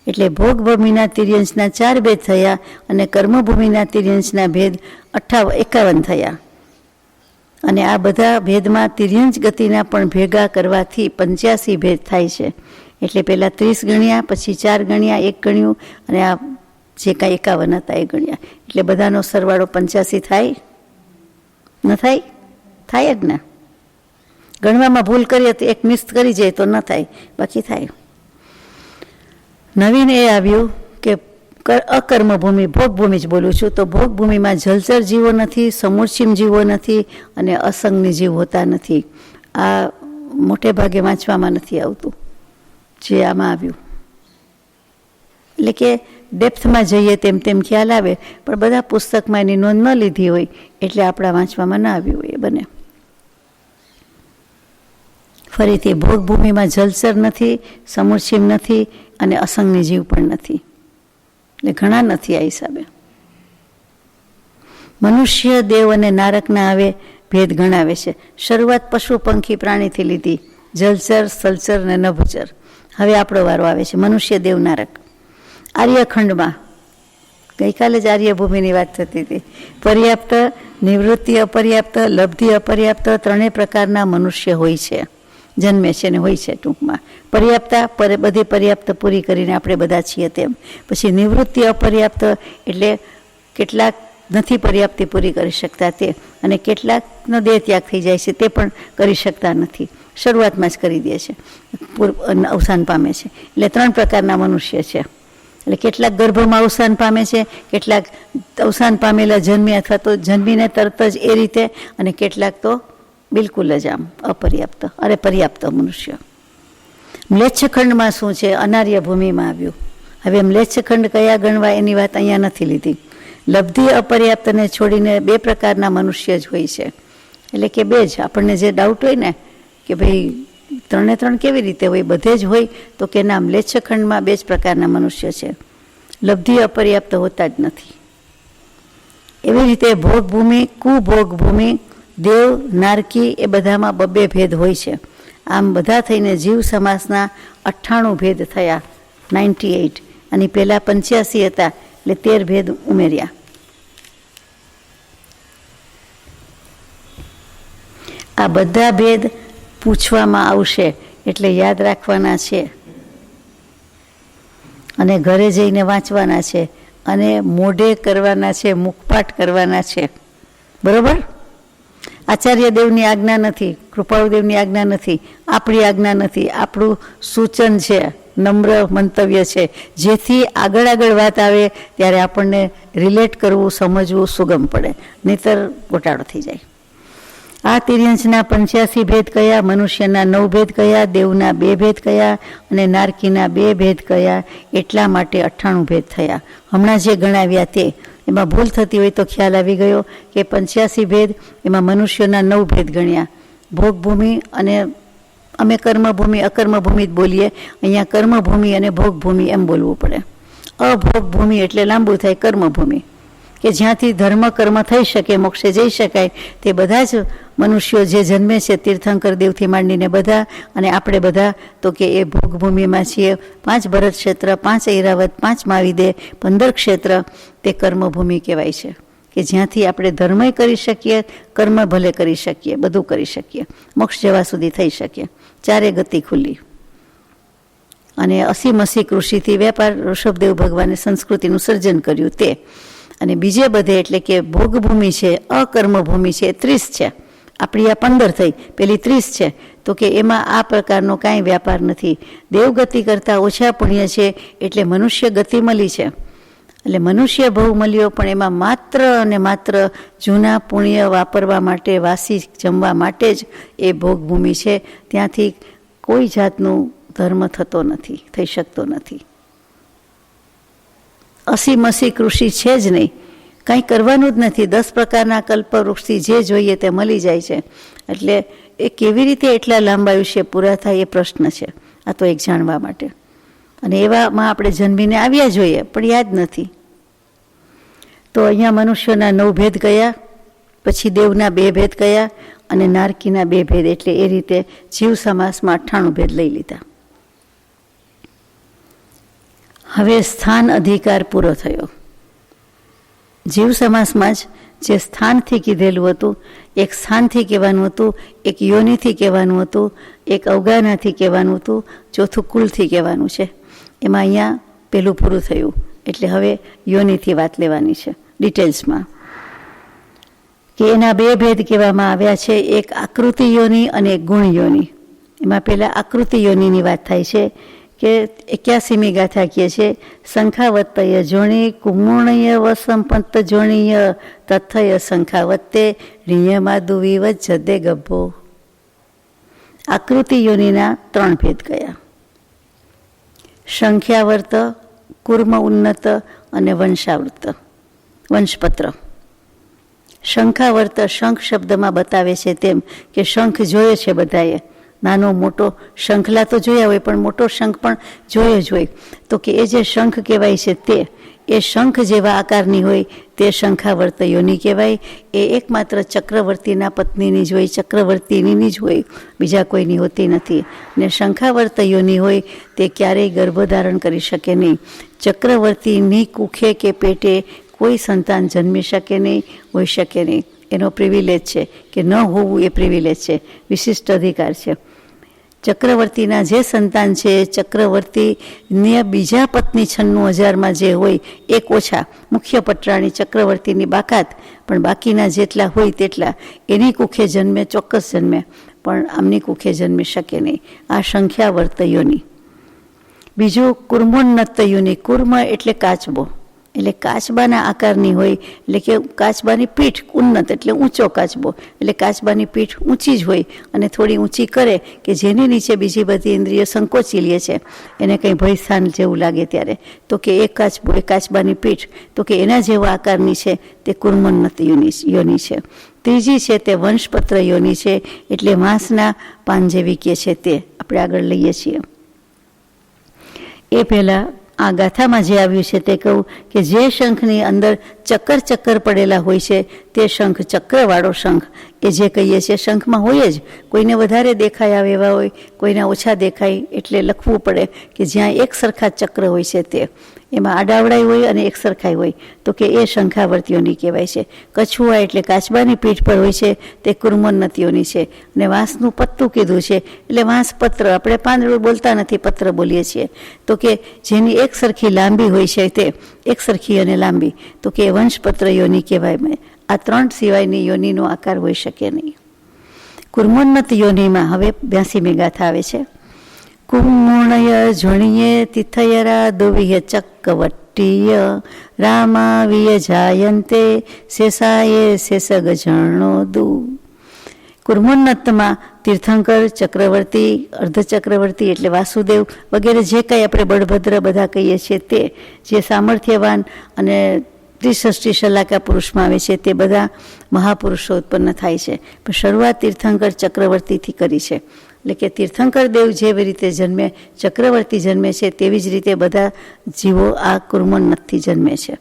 એટલે ભોગભૂમિના તિર્યંચના 4 ભેદ થયા અને કર્મભૂમિના તિર્યંચના ભેદ 51 થયા. અને આ બધા ભેદમાં તિર્યંચ ગતિના પણ ભેગા કરવાથી 85 ભેદ થાય છે. એટલે પહેલાં 30 ગણ્યા, પછી 4 ગણ્યા, 1 ગણ્યું, અને આ જે કાંઈ 51 હતા એ ગણ્યા, એટલે બધાનો સરવાળો 85 થાય? ન થાય? થાય જ ને. ગણવામાં ભૂલ કરીએ તો 1 મિસ કરી જાય તો ન થાય, બાકી થાય. નવીન એ આવ્યું કે અકર્મભૂમિ, ભોગભૂમિ જ બોલું છું, તો ભોગભૂમિમાં જલચર જીવો નથી, સમૂર્છિમ જીવો નથી અને અસંગની જીવ હોતા નથી. આ મોટે ભાગે વાંચવામાં નથી આવતું જે આમાં આવ્યું. એટલે કે ડેપ્થમાં જઈએ તેમ તેમ ખ્યાલ આવે, પણ બધા પુસ્તકમાં એની નોંધ ન લીધી હોય એટલે આપણા વાંચવામાં ના આવ્યું હોય એ બને. ફરીથી ભોગભૂમિમાં જલચર નથી, સમૂર્છિમ નથી અને અસંગની જીવ પણ નથી. એટલે ઘણા નથી આ હિસાબે. મનુષ્ય, દેવ અને નારકના આવે ભેદ ગણાવે છે. શરૂઆત પશુ પંખી પ્રાણીથી લીધી, જલચર, સ્થલચર અને નભચર. હવે આપણો વારો આવે છે મનુષ્ય, દેવ, નારક. આર્યખંડમાં ગઈકાલે જ આર્યભૂમિની વાત થતી હતી. પર્યાપ્ત, નિવૃત્તિ અપર્યાપ્ત, લબ્ધિ અપર્યાપ્ત ત્રણેય પ્રકારના મનુષ્ય હોય છે, જન્મે છે ને હોય છે. ટૂંકમાં પર્યાપ્તા બધી પર્યાપ્ત પૂરી કરીને આપણે બધા છીએ તેમ. પછી નિવૃત્તિ અપર્યાપ્ત એટલે કેટલાક નથી પર્યાપ્તિ પૂરી કરી શકતા તે, અને કેટલાકનો દેહ ત્યાગ થઈ જાય છે તે પણ કરી શકતા નથી, શરૂઆતમાં જ કરી દે છે, અવસાન પામે છે. એટલે ત્રણ પ્રકારના મનુષ્ય છે. એટલે કેટલાક ગર્ભમાં અવસાન પામે છે, કેટલાક અવસાન પામેલા જન્મે અથવા તો જન્મીને તરત જ એ રીતે, અને કેટલાક તો બિલકુલ જ આમ અપર્યાપ્ત અરે પર્યાપ્ત મનુષ્ય. મ્લેચ્છખંડમાં શું છે? અનાર્ય ભૂમિમાં આવ્યું. હવે મ્લેચ્છખંડ કયા ગણવા એની વાત અહીંયા નથી લીધી. લબ્ધિ અપર્યાપ્તને છોડીને બે પ્રકારના મનુષ્ય જ હોય છે. એટલે કે બે જ. આપણને જે ડાઉટ હોય ને કે ભાઈ ત્રણે ત્રણ કેવી રીતે હોય, બધે જ હોય, તો કે ના, મ્લેચ્છખંડમાં બે જ પ્રકારના મનુષ્ય છે, લબ્ધિ અપર્યાપ્ત હોતા જ નથી. એવી રીતે ભોગભૂમિ, કુભોગભૂમિ, દેવ, નારકી એ બધામાં બબ્બે ભેદ હોય છે. આમ બધા થઈને જીવ સમાસના 98 ભેદ થયા, 98. અને પહેલાં 85 હતા એટલે 13 ભેદ ઉમેર્યા. આ બધા ભેદ પૂછવામાં આવશે એટલે યાદ રાખવાના છે અને ઘરે જઈને વાંચવાના છે અને મોઢે કરવાના છે, મુખપાઠ કરવાના છે. બરોબર? આચાર્ય દેવની આજ્ઞા નથી, કૃપાળુદેવની આજ્ઞા નથી, આપણી આજ્ઞા નથી, આપણું સૂચન છે, નમ્ર મંતવ્ય છે, જેથી આગળ આગળ વાત આવે ત્યારે આપણને રિલેટ કરવું, સમજવું સુગમ પડે, નહીતર ગોટાળો થઈ જાય. આ તિર્યંશના 85 ભેદ કયા, મનુષ્યના 9 ભેદ કયા, દેવના 2 ભેદ કયા અને નારકીના 2 ભેદ કયા, એટલા માટે 98 ભેદ થયા. હમણાં જે ગણાવ્યા તે એમાં ભૂલ થતી હોય તો ખ્યાલ આવી ગયો કે 85 ભેદ, એમાં મનુષ્યના 9 ભેદ ગણ્યા. ભોગભૂમિ અને અમે કર્મભૂમિ અકર્મભૂમિ જ બોલીએ, અહીંયા કર્મભૂમિ અને ભોગભૂમિ એમ બોલવું પડે. અભોગભૂમિ એટલે લાંબુ થાય, કર્મભૂમિ કે જ્યાંથી ધર્મ કર્મ થઈ શકે, મોક્ષે જઈ શકાય, તે બધા જ મનુષ્યો જે જન્મે છે, તીર્થંકર દેવથી માંડીને બધા, અને આપણે બધા તો કે એ ભોગભૂમિમાં છીએ. 5 ભરત ક્ષેત્ર, 5 ઐરાવત, 5 માવિદે, 15 ક્ષેત્ર તે કર્મભૂમિ કહેવાય છે, કે જ્યાંથી આપણે ધર્મય કરી શકીએ, કર્મ ભલે કરી શકીએ, બધું કરી શકીએ, મોક્ષ જવા સુધી થઈ શકીએ. 4 ગતિ ખુલ્લી. અને 80 કૃષિથી વેપાર ઋષભદેવ ભગવાને સંસ્કૃતિનું સર્જન કર્યું તે. અને બીજે બધે એટલે કે ભોગભૂમિ છે, અકર્મભૂમિ છે, 30 છે. આપણી આ 15 થઈ, પેલી 30 છે, તો કે એમાં આ પ્રકારનો કાંઈ વ્યાપાર નથી. દેવગતિ કરતાં ઓછા પુણ્ય છે એટલે મનુષ્ય ગતિ મળી છે. એટલે મનુષ્ય ભવ મળ્યો, પણ એમાં માત્ર અને માત્ર જૂના પુણ્ય વાપરવા માટે, વાસી જમવા માટે જ એ ભોગભૂમિ છે. ત્યાંથી કોઈ જાતનું ધર્મ થતો નથી, થઈ શકતો નથી. 80 કૃષિ છે જ નહીં, કંઈ કરવાનું જ નથી. 10 પ્રકારના કલ્પવૃક્ષથી જે જોઈએ તે મળી જાય છે. એટલે એ કેવી રીતે એટલા લાંબા આયુષ્ય પૂરા થાય એ પ્રશ્ન છે. આ તો એક જાણવા માટે. અને એવામાં આપણે જન્મીને આવ્યા જોઈએ પણ યાદ નથી. તો અહીંયા મનુષ્યના 9 ભેદ કયા, પછી દેવના 2 ભેદ કયા અને નારકીના 2 ભેદ. એટલે એ રીતે જીવ સમાસમાં 98 ભેદ લઈ લીધા. હવે સ્થાન અધિકાર પૂરો થયો. જીવ સમાસમાં જ જે સ્થાનથી કીધેલું હતું, એક સ્થાનથી કહેવાનું હતું, એક યોનિથી કહેવાનું હતું, એક અવગાનાથી કહેવાનું હતું, ચોથું કુલથી કહેવાનું છે. એમાં અહીંયા પેલું પૂરું થયું. એટલે હવે યોનિથી વાત લેવાની છે ડિટેલ્સમાં. કે એના 2 ભેદ કહેવામાં આવ્યા છે, એક આકૃતિ યોનિ અને એક ગુણ યોનિ. એમાં પહેલાં આકૃતિ યોનિની વાત થાય છે કે 81મી ગાથા કહે છે, શંખાવત્તય જોણી કુમૂર્ણય વસંપંત જોણીય તથય શંખાવત્તે રિયમાદુ વિવત જદે ગભ્ભો. આકૃતિ યોનિના 3 ભેદ કયા? સંખ્યાવર્ત, કુર્મ ઉન્નત અને વંશાવૃત, વંશપત્ર. શંખાવર્ત શંખ શબ્દમાં બતાવે છે તેમ કે શંખ જોયો છે બધાએ, નાનો મોટો શંખલા તો જોયા હોય પણ મોટો શંખ પણ જોયો જ હોય. તો કે એ જે શંખ કહેવાય છે તે એ શંખ જેવા આકારની હોય તે શંખાવર્ત યોની કહેવાય. એ એકમાત્ર ચક્રવર્તીના પત્નીની જ હોય, ચક્રવર્તીની જ હોય, બીજા કોઈની હોતી નથી. ને શંખાવર્ત યોની હોય તે ક્યારેય ગર્ભધારણ કરી શકે નહીં. ચક્રવર્તીની કુખે કે પેટે કોઈ સંતાન જન્મી શકે નહીં, હોઈ શકે નહીં. એનો પ્રિવિલેજ છે કે ન હોવું એ પ્રિવિલેજ છે, વિશિષ્ટ અધિકાર છે. ચક્રવર્તીના જે સંતાન છે ચક્રવર્તીને બીજા પત્ની 96,000માં જે હોય એક ઓછા, મુખ્ય પટરાણી ચક્રવર્તીની બાકાત, પણ બાકીના જેટલા હોય તેટલા એની કુખે જન્મે, ચોક્કસ જન્મે, પણ આમની કુખે જન્મી શકે નહીં. આ સંખ્યાવર્ત યોની. બીજું કુર્મોન્નત યોની. કુર્મ એટલે કાચબો, એટલે કાચબાના આકારની હોય, એટલે કે કાચબાની પીઠ ઉન્નત એટલે ઊંચો કાચબો, એટલે કાચબાની પીઠ ઊંચી જ હોય અને થોડી ઊંચી કરે કે જેની નીચે બીજી બધી ઇન્દ્રિયો સંકોચી લે છે, એને કંઈ ભયસ્થાન જેવું લાગે ત્યારે. તો કે એ કાચબો, એ કાચબાની પીઠ, તો કે એના જેવા આકારની છે તે કુર્મોન્નત યોની છે. ત્રીજી છે તે વંશપત્ર યોની છે, એટલે માંસના પાન જેવી કે છે તે આપણે આગળ લઈએ છીએ. એ પહેલાં આ ગાથામાં જે આવ્યું છે તે કહું કે જે શંખની અંદર ચક્કર પડેલા હોય છે તે શંખ, ચક્રવાળો શંખ એ જે કહીએ છીએ શંખમાં હોય જ. કોઈને વધારે દેખાય આવે એવા હોય, કોઈના ઓછા દેખાય, એટલે લખવું પડે કે જ્યાં એક સરખા ચક્ર હોય છે તે, એમાં આડાવડાઈ હોય અને એક સરખાઈ હોય, તો કે એ શંખાવર્તીઓની કહેવાય છે. કછુઆ એટલે કાચબાની પીઠ પર હોય છે તે કુર્મોન્નતીઓની છે. અને વાંસનું પત્તું કીધું છે એટલે વાંસ પત્ર, આપણે પાંદડું બોલતા નથી, પત્ર બોલીએ છીએ. તો કે જેની એક સરખી લાંબી હોય છે તે એક સરખી અને લાંબી, તો કે વંશપત્ર યોની કહેવાય. આ 3 સિવાયની યોનીનો આકાર હોઈ શકે નહીં. કુર્મોન્નત યોનીમાં હવે 82મી ગાથા આવે છે. કુમૂર્ણય જોણીએ તિથયરા દુવિય ચક્કવટ્ટીય રામાવિય જાયંતે શેષાયે શેષગજણો દુ. કુર્મોન્નતમાં તીર્થંકર, ચક્રવર્તી, અર્ધચક્રવર્તી એટલે વાસુદેવ વગેરે જે કંઈ આપણે બળભદ્ર બધા કહીએ છીએ તે જે સામર્થ્યવાન અને ત્રિષષ્ટિ શલાકા પુરુષમાં આવે છે તે બધા મહાપુરુષો ઉત્પન્ન થાય છે. પણ શરૂઆત તીર્થંકર ચક્રવર્તીથી કરી છે. એટલે કે તીર્થંકર દેવ જેવી રીતે જન્મે, ચક્રવર્તી જન્મે છે તેવી જ રીતે બધા જીવો આ કુર્મોન્નતથી જન્મે છે.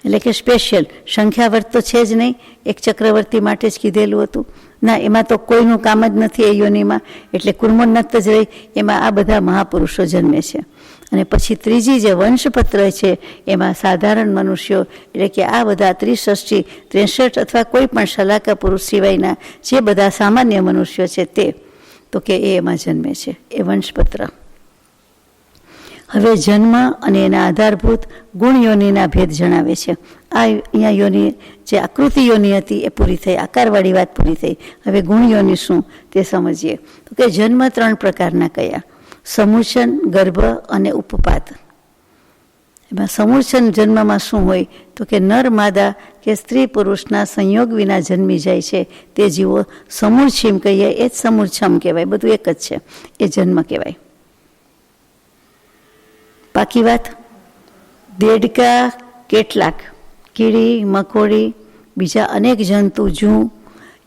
એટલે કે સ્પેશિયલ સંખ્યાવર્ત તો છે જ નહીં, એક ચક્રવર્તી માટે જ કીધેલું હતું ના, એમાં તો કોઈનું કામ જ નથી એ યોનીમાં, એટલે કુર્મોન્નત જ રહી, એમાં આ બધા મહાપુરુષો જન્મે છે. અને પછી ત્રીજી જે વંશપત્ર છે એમાં સાધારણ મનુષ્યો, એટલે કે આ બધા 63, 63 અથવા કોઈ પણ શલાકા પુરુષ સિવાયના જે બધા સામાન્ય મનુષ્યો છે તે, તો કે એ એમાં જન્મે છે, એ વંશપત્ર. હવે જન્મ અને એના આધારભૂત ગુણ યોનીના ભેદ જણાવે છે. આ અહીંયા યોની જે આકૃતિ યોની હતી એ પૂરી થઈ, આકારવાળી વાત પૂરી થઈ. હવે ગુણ યોની શું તે સમજીએ. તો કે જન્મ 3 પ્રકારના કયા? સમૂર્છન, ગર્ભ અને ઉપપાત. એમાં સમૂર્છન જન્મમાં શું હોય તો કે નર માદા કે સ્ત્રી પુરુષના સંયોગ વિના જન્મી જાય છે તે જીવો સમૂર્છિમ કહીએ, એ જ સમૂર્છમ કહેવાય, બધું એક જ છે, એ જન્મ કહેવાય. બાકી વાત દેડકા, કેટલાક કીડી, મકોડી, બીજા અનેક જંતુ, જૂ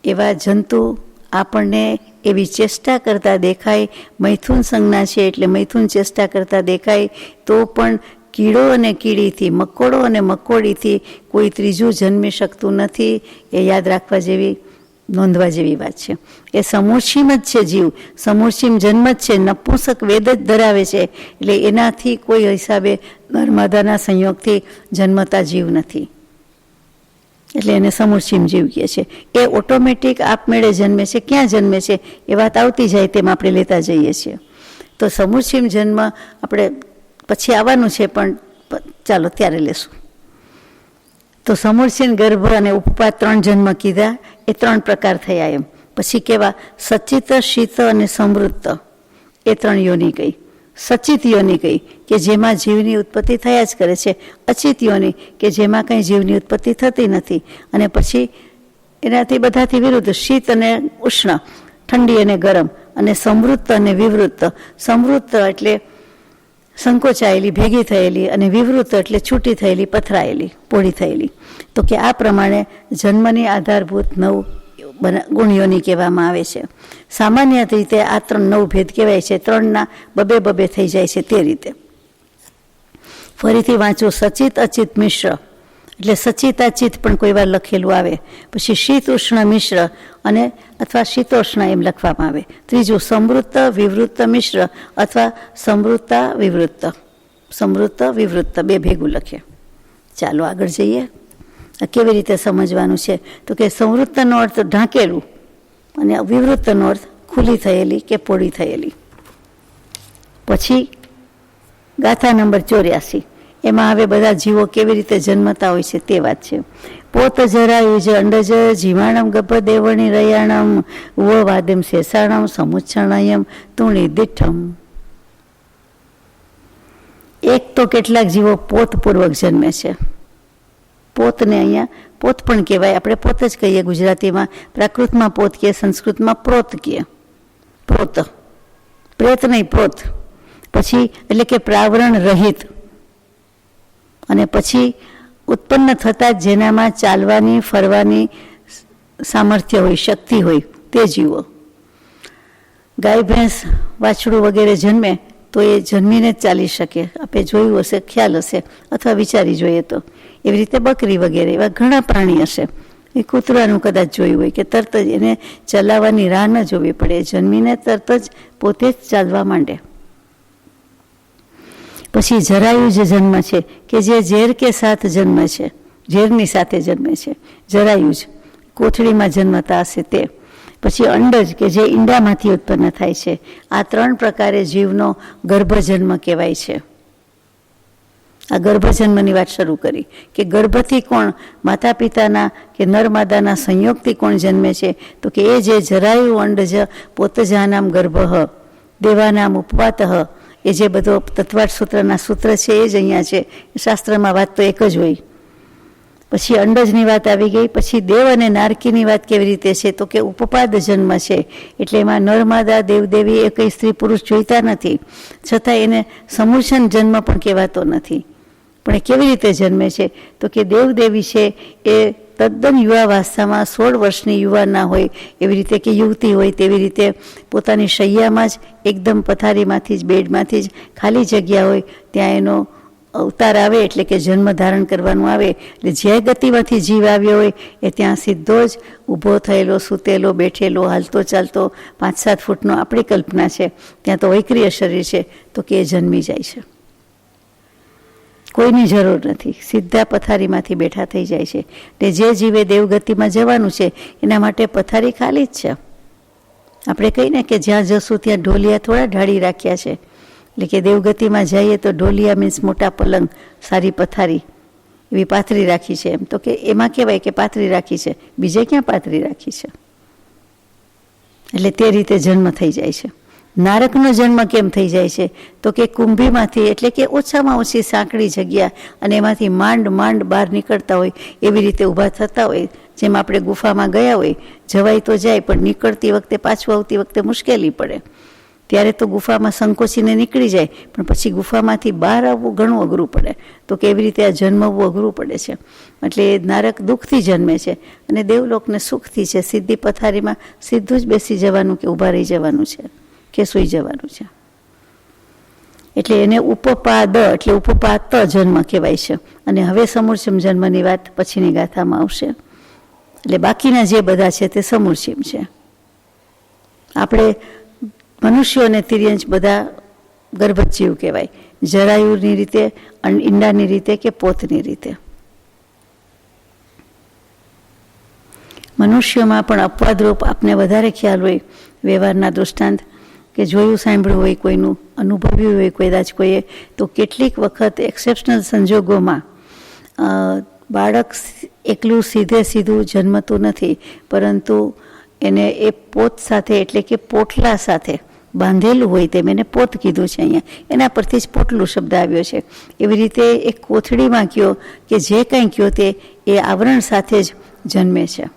એવા જંતુ આપણને એવી ચેષ્ટા કરતા દેખાય, મૈથુન સંજ્ઞા છે એટલે મૈથુન ચેષ્ટા કરતા દેખાય, તો પણ કીડો અને કીડીથી, મકોડો અને મકોડીથી કોઈ ત્રીજું જન્મી શકતું નથી. એ યાદ રાખવા જેવી, નોંધવા જેવી વાત છે. એ સમૂર્છિમ જ છે જીવ, સમૂર્છિમ જન્મ જ છે, નપુંસક વેદ જ ધરાવે છે, એટલે એનાથી કોઈ હિસાબે નર્મદાના સંયોગથી જન્મતા જીવ નથી, એટલે એને સમૂર્છિમ જીવ કહે છે. એ ઓટોમેટિક આપમેળે જન્મે છે. ક્યાં જન્મે છે એ વાત આવતી જાય તેમ આપણે લેતા જઈએ છીએ. તો સમૂર્છિમ જન્મ આપણે પછી આવવાનું છે, પણ ચાલો ત્યારે લેશું. તો સમૂર્છિન, ગર્ભ અને ઉપપાત 3 જન્મ કીધા, એ 3 પ્રકાર થયા. એમ પછી કેવા? સચિત, શીત અને સમૃદ્ધ, એ 3 યોની કહી. સચિત યોનિ કહી કે જેમાં જીવની ઉત્પત્તિ થયા જ કરે છે, અચિત યોનિ કે જેમાં કંઈ જીવની ઉત્પત્તિ થતી નથી, અને પછી એનાથી બધાથી વિરુદ્ધ શીત અને ઉષ્ણ, ઠંડી અને ગરમ, અને સમૃદ્ધ અને વિવૃત્ત. સમૃદ્ધ એટલે સંકોચાયેલી, ભેગી થયેલી, અને વિવૃત્ત એટલે છૂટી થયેલી, પથરાયેલી, પોળી થયેલી. તો કે આ પ્રમાણે જન્મની આધારભૂત 9 ગુણયોની કહેવામાં આવે છે. સામાન્ય રીતે આ 9 ભેદ કહેવાય છે, 3ના બબે થઈ જાય છે તે રીતે. ફરીથી વાંચું, સચિત અચિત મિશ્ર, એટલે સચિતાચિત પણ કોઈ વાર લખેલું આવે. પછી શીત ઉષ્ણ મિશ્ર અને અથવા શીતોષ્ણ એમ લખવામાં આવે. ત્રીજું સમૃદ્ધ વિવૃત્ત મિશ્ર અથવા સમૃદ્ધતા વિવૃત્ત, સમૃદ્ધ વિવૃત્ત 2 ભેગું લખે. ચાલો આગળ જઈએ. કેવી રીતે સમજવાનું છે? તો કે સમૃદ્ધનો અર્થ ઢાંકેલું અને વિવૃત્તનો અર્થ ખુલ્લી થયેલી કે પોળી થયેલી. પછી ગાથા નંબર 84, એમાં હવે બધા જીવો કેવી રીતે જન્મતા હોય છે તે વાત છે. પોત જરાયુજ અંડજ જીવાણમ ગભ દેવણી રયાણમ વ વાદમ શેષાણમ સમુચ્છણયમ તુણી દિઠમ. એક તો કેટલાક જીવો પોતપૂર્વક જન્મે છે. પોતને અહીંયા પોત પણ કહેવાય, આપણે પોત જ કહીએ ગુજરાતીમાં, પ્રાકૃતમાં પોત કહીએ, સંસ્કૃતમાં પ્રોત કહીએ. પ્રોત, પ્રેત નહીં, પ્રોત. પછી એટલે કે પ્રાવરણ રહિત, અને પછી ઉત્પન્ન થતાં જેનામાં ચાલવાની ફરવાની સામર્થ્ય હોય, શક્તિ હોય તે જીવો. ગાય ભેંસ વાછડું વગેરે જન્મે તો એ જન્મીને જ ચાલી શકે, આપણે જોયું હશે, ખ્યાલ હશે, અથવા વિચારી જોઈએ તો. એવી રીતે બકરી વગેરે એવા ઘણા પ્રાણી હશે. એ કૂતરાનું કદાચ જોયું હોય કે તરત જ એને ચલાવવાની રાહ ન જોવી પડે, જન્મીને તરત જ પોતે જ ચાલવા માંડે. પછી જરાયુજ જન્મ છે કે જે ઝેર કે સાથ જન્મે છે, ઝેરની સાથે જન્મે છે, જરાયુજ કોથળીમાં જન્મતા હશે તે. પછી અંડજ કે જે ઈંડામાંથી ઉત્પન્ન થાય છે. આ 3 પ્રકારે જીવનો ગર્ભજન્મ કહેવાય છે. આ ગર્ભજન્મની વાત શરૂ કરી કે ગર્ભથી કોણ, માતા પિતાના કે નરમાદાના સંયોગથી કોણ જન્મે છે? તો કે એ જે જરાયુ અંડજ પોતજાનામ ગર્ભ દેવાનામ ઉપવાતઃ, એ જે બધો તત્વાર્થ સૂત્રના સૂત્ર છે એ જ અહીંયા છે. શાસ્ત્રમાં વાત તો એક જ હોય. પછી અંડજની વાત આવી ગઈ. પછી દેવ અને નારકીની વાત કેવી રીતે છે? તો કે ઉપપાદ જન્મ છે, એટલે એમાં નરમાદા દેવદેવી એ કંઈ સ્ત્રી પુરુષ જોઈતા નથી, છતાં એને સમૂર્છન જન્મ પણ કહેવાતો નથી. પણ એ કેવી રીતે જન્મે છે? તો કે દેવદેવી છે એ તદ્દન યુવાવસ્થામાં 16 વર્ષની યુવા ના હોય એવી રીતે કે યુવતી હોય તેવી રીતે પોતાની શૈયામાં જ એકદમ પથારીમાંથી જ, બેડમાંથી જ ખાલી જગ્યા હોય ત્યાં એનો અવતાર આવે, એટલે કે જન્મ ધારણ કરવાનું આવે. એટલે જે ગતિમાંથી જીવ આવ્યો હોય એ ત્યાં સીધો જ ઊભો થયેલો, સૂતેલો, બેઠેલો, હાલતો ચાલતો 5-7 ફૂટનો આપણી કલ્પના છે, ત્યાં તો વૈક્રિય શરીર છે, તો કે એ જન્મી જાય છે. કોઈની જરૂર નથી, સીધા પથારીમાંથી બેઠા થઈ જાય છે. એટલે જે જીવે દેવગતિમાં જવાનું છે એના માટે પથારી ખાલી જ છે. આપણે કહીને કે જ્યાં જશું ત્યાં ઢોલિયા થોડા ઢાળી રાખ્યા છે. એટલે કે દેવગતિમાં જઈએ તો ઢોલિયા મીન્સ મોટા પલંગ, સારી પથારી એવી પાથરી રાખી છે. એમ તો કે એમાં કહેવાય કે પાથરી રાખી છે, બીજે ક્યાં પાથરી રાખી છે? એટલે તે રીતે જન્મ થઈ જાય છે. નારકનો જન્મ કેમ થઈ જાય છે? તો કે કુંભીમાંથી, એટલે કે ઓછામાં ઓછી સાંકડી જગ્યા, અને એમાંથી માંડ બહાર નીકળતા હોય એવી રીતે ઊભા થતા હોય. જેમ આપણે ગુફામાં ગયા હોય, જવાય તો જાય પણ નીકળતી વખતે, પાછું આવતી વખતે મુશ્કેલી પડે. ત્યારે તો ગુફામાં સંકોચીને નીકળી જાય, પણ પછી ગુફામાંથી બહાર આવવું ઘણું અઘરું પડે. તો કેવી રીતે આ જન્મવું અઘરું પડે છે. એટલે નારક દુઃખથી જન્મે છે અને દેવલોકને સુખથી છે. સીધી પથારીમાં સીધું જ બેસી જવાનું કે ઊભા રહી જવાનું છે કે સૂઈ જવાનું છે. એટલે એને ઉપપાદ, એટલે ઉપપાત જન્મ કહેવાય છે. અને હવે સમૂર્છિમ જન્મની વાત પછીની ગાથામાં આવશે. એટલે બાકીના જે બધા છે તે સમૂર્છિમ છે. આપણે મનુષ્યો અને તિર્યંચ બધા ગર્ભજ જીવ કહેવાય, જરાયુની રીતે, ઈંડાની રીતે કે પોતની રીતે. મનુષ્યોમાં પણ અપવાદરૂપ આપને વધારે ખ્યાલ હોય, વ્યવહારના દૃષ્ટાંત કે જોયું સાંભળ્યું હોય, કોઈનું અનુભવ્યું હોય કદાચ કોઈએ, તો કેટલીક વખત એક્સેપ્શનલ સંજોગોમાં બાળક એકલું સીધું જન્મતું નથી, પરંતુ એને એ પોત સાથે, એટલે કે પોટલા સાથે, બાંધેલું હોય તેમ એને પોત કીધું છે અહીંયા, એના પરથી જ પોટલું શબ્દ આવ્યો છે. એવી રીતે એક કોથળીમાં કયો કે જે કંઈ કયો તે એ આવરણ સાથે જ જન્મે છે.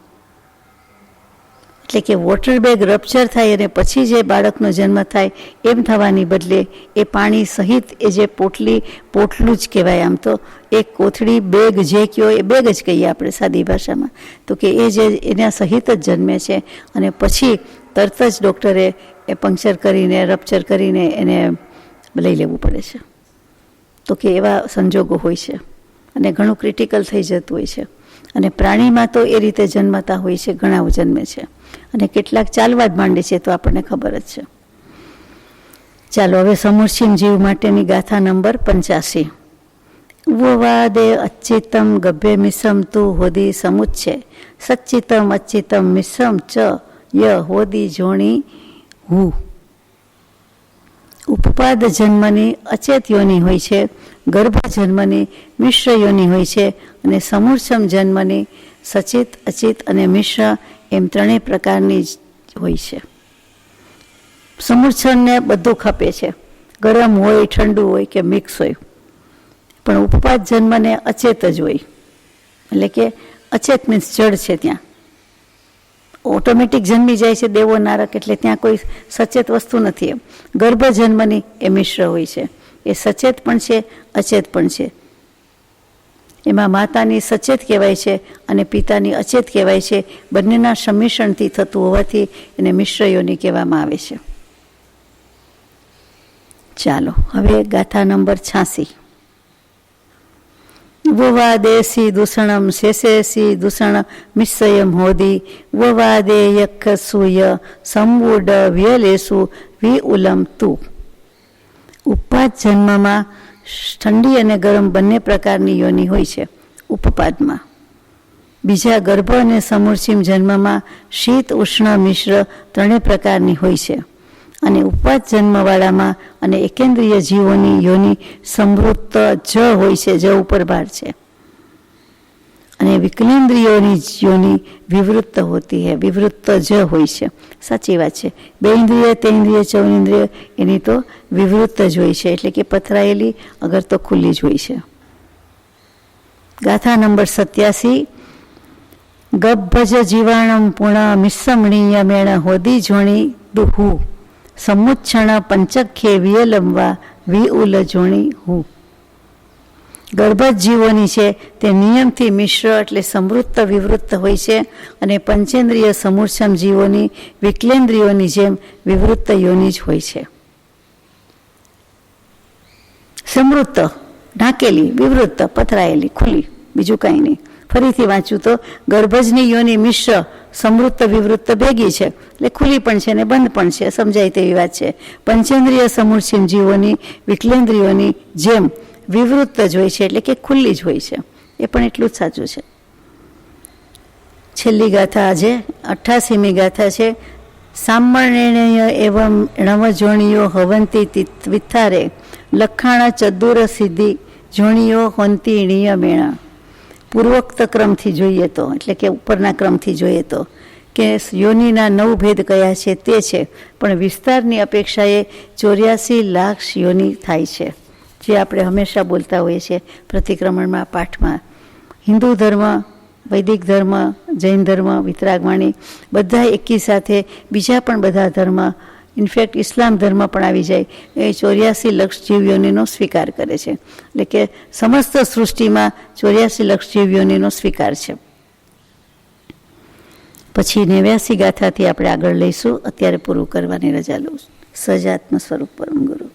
એટલે કે વોટર બેગ રપ્ચર થાય અને પછી જે બાળકનો જન્મ થાય એમ થવાની બદલે એ પાણી સહિત એ જે પોટલું જ કહેવાય. આમ તો એક કોથળી બેગ જે કયો એ બેગ જ કહીએ આપણે સાદી ભાષામાં, તો કે એ જે એના સહિત જ જન્મે છે અને પછી તરત જ ડૉક્ટરે એ પંક્ચર કરીને રપ્ચર કરીને એને લઈ લેવું પડે છે. તો કે એવા સંજોગો હોય છે અને ઘણું ક્રિટિકલ થઈ જતું હોય છે. અને પ્રાણીમાં તો એ રીતે જન્મતા હોય છે, ઘણા જન્મે છે અને કેટલાક ચાલવા જ માંડે છે, તો આપણને ખબર જ છે. ચાલો હવે સમૂર્છિમ જીવ માટેની ગાથા નંબર 85. ઉપવાદે અચ્ચિતમ ગભ્ય મિશ્રમ તું હોદી સમુચ્છે સચ્ચિતમ અચ્ચિતમ મિશ્રમ ચ ય હોદી જોણી હું. ઉપપાદ જન્મની અચેત યોની હોય છે, ગર્ભ જન્મની મિશ્ર યોની હોય છે અને સમૂર્છમ જન્મની સચિત અચિત અને મિશ્ર એમ ત્રણેય પ્રકારની જ હોય છે. સમૂર્છમને બધું ખપે છે, ગરમ હોય ઠંડુ હોય કે મિક્સ હોય, પણ ઉપપાદ જન્મને અચેત જ હોય. એટલે કે અચેત મીન્સ જડ છે, ત્યાં ઓટોમેટિક જન્મી જાય છે દેવો નારક, એટલે ત્યાં કોઈ સચેત વસ્તુ નથી. એમ ગર્ભ જન્મની એ મિશ્ર હોય છે, એ સચેત પણ છે અચેત પણ છે. એમાં માતાની સચેત કહેવાય છે અને પિતાની અચેત કહેવાય છે. બંનેના સંમિશ્રણથી થતું હોવાથી એને મિશ્ર યોની કહેવામાં આવે છે. ચાલો હવે ગાથા નંબર 86. વવાદેસી દૂષણમ શેષેસી દૂષણ મિશ્રયમ હોદી વવાદે યક્ષસૂય સંવૂડ વ્યલેસુ વિ ઉલમ તું. ઉપપાદ જન્મમાં ઠંડી અને ગરમ બંને પ્રકારની યોની હોય છે ઉપપાદમાં. બીજા ગર્ભ અને સમૂર્છિમ જન્મમાં શીત ઉષ્ણ મિશ્ર ત્રણેય પ્રકારની હોય છે. અને ઉપવાદ જન્મવાળામાં અને એકેન્દ્રિય જીવોની યોની સમૃદ્ધ જ હોય છે, જ ઉપર ભાર છે. અને વિકલેન્દ્રિયોની યોની વિવૃત્ત હોતી હૈ, વિવૃત્ત જ હોય છે. સાચી વાત છે, બે ઇન્દ્રિય તેન્દ્રિય ચૌનેન્દ્રિય એની તો વિવૃત્ત જ હોય છે, એટલે કે પથરાયેલી અગર તો ખુલ્લી જ હોય છે. ગાથા નંબર 87. ગભ્ભજ જીવાણમ પૂર્ણ મિશ્રમણીય મેણ હોદી જોણી દુહુ સમુચ્છણ પંચખ્યે વિયલંવા વિ ઉલ જોણી હું. ગર્ભજ જીવોની છે તે નિયમથી મિશ્ર એટલે સમૃદ્ધ વિવૃત્ત હોય છે અને પંચેન્દ્રિય સમૂર્છમ જીવોની વિકલેન્દ્રિયોની જેમ વિવૃત્ત યોની જ હોય છે. સમૃદ્ધ ઢાંકેલી, વિવૃત્ત પથરાયેલી, ખુલ્લી, બીજું કાંઈ નહીં. ફરીથી વાંચું તો ગર્ભજની યોની મિશ્ર સમૃદ્ધ વિવૃત્ત ભેગી છે, એટલે ખુલ્લી પણ છે ને બંધ પણ છે, સમજાય તેવી વાત છે. પંચેન્દ્રિય સમૂર્છિમ જીવોની વિકલેન્દ્રિયોની જેમ વિવૃત્ત જ હોય છે, એટલે કે ખુલ્લી જ હોય છે. એ પણ એટલું જ સાચું છે. છેલ્લી ગાથા આજે 88મી ગાથા છે. સામર્ણેય એવં ણવજોણીઓ હવંતી વિથારે લખાણ ચદુર સિદ્ધિ જોણીઓ હોંતી નિયમેણા. પૂર્વોક્ત ક્રમથી જોઈએ તો, એટલે કે ઉપરના ક્રમથી જોઈએ તો કે યોનિના 9 ભેદ કયા છે તે છે, પણ વિસ્તારની અપેક્ષાએ 84 લાખ યોની થાય છે, જે આપણે હંમેશા બોલતા હોઈએ છીએ પ્રતિક્રમણમાં, પાઠમાં. હિન્દુ ધર્મ, વૈદિક ધર્મ, જૈન ધર્મ, વિતરાગવાણી બધા એકી સાથે બીજા પણ બધા ધર્મ, ઇનફેક્ટ ઇસ્લામ ધર્મ પણ આવી જાય, એ 84 લક્ષ જીવયોનીનો સ્વીકાર કરે છે. એટલે કે સમસ્ત સૃષ્ટિમાં 84 લક્ષ જીવયોનીનો સ્વીકાર છે. પછી 89 ગાથાથી આપણે આગળ લઈશું. અત્યારે પૂરું કરવાની રજા લઉં. સજાત્મ સ્વરૂપ પરમ ગુરુ.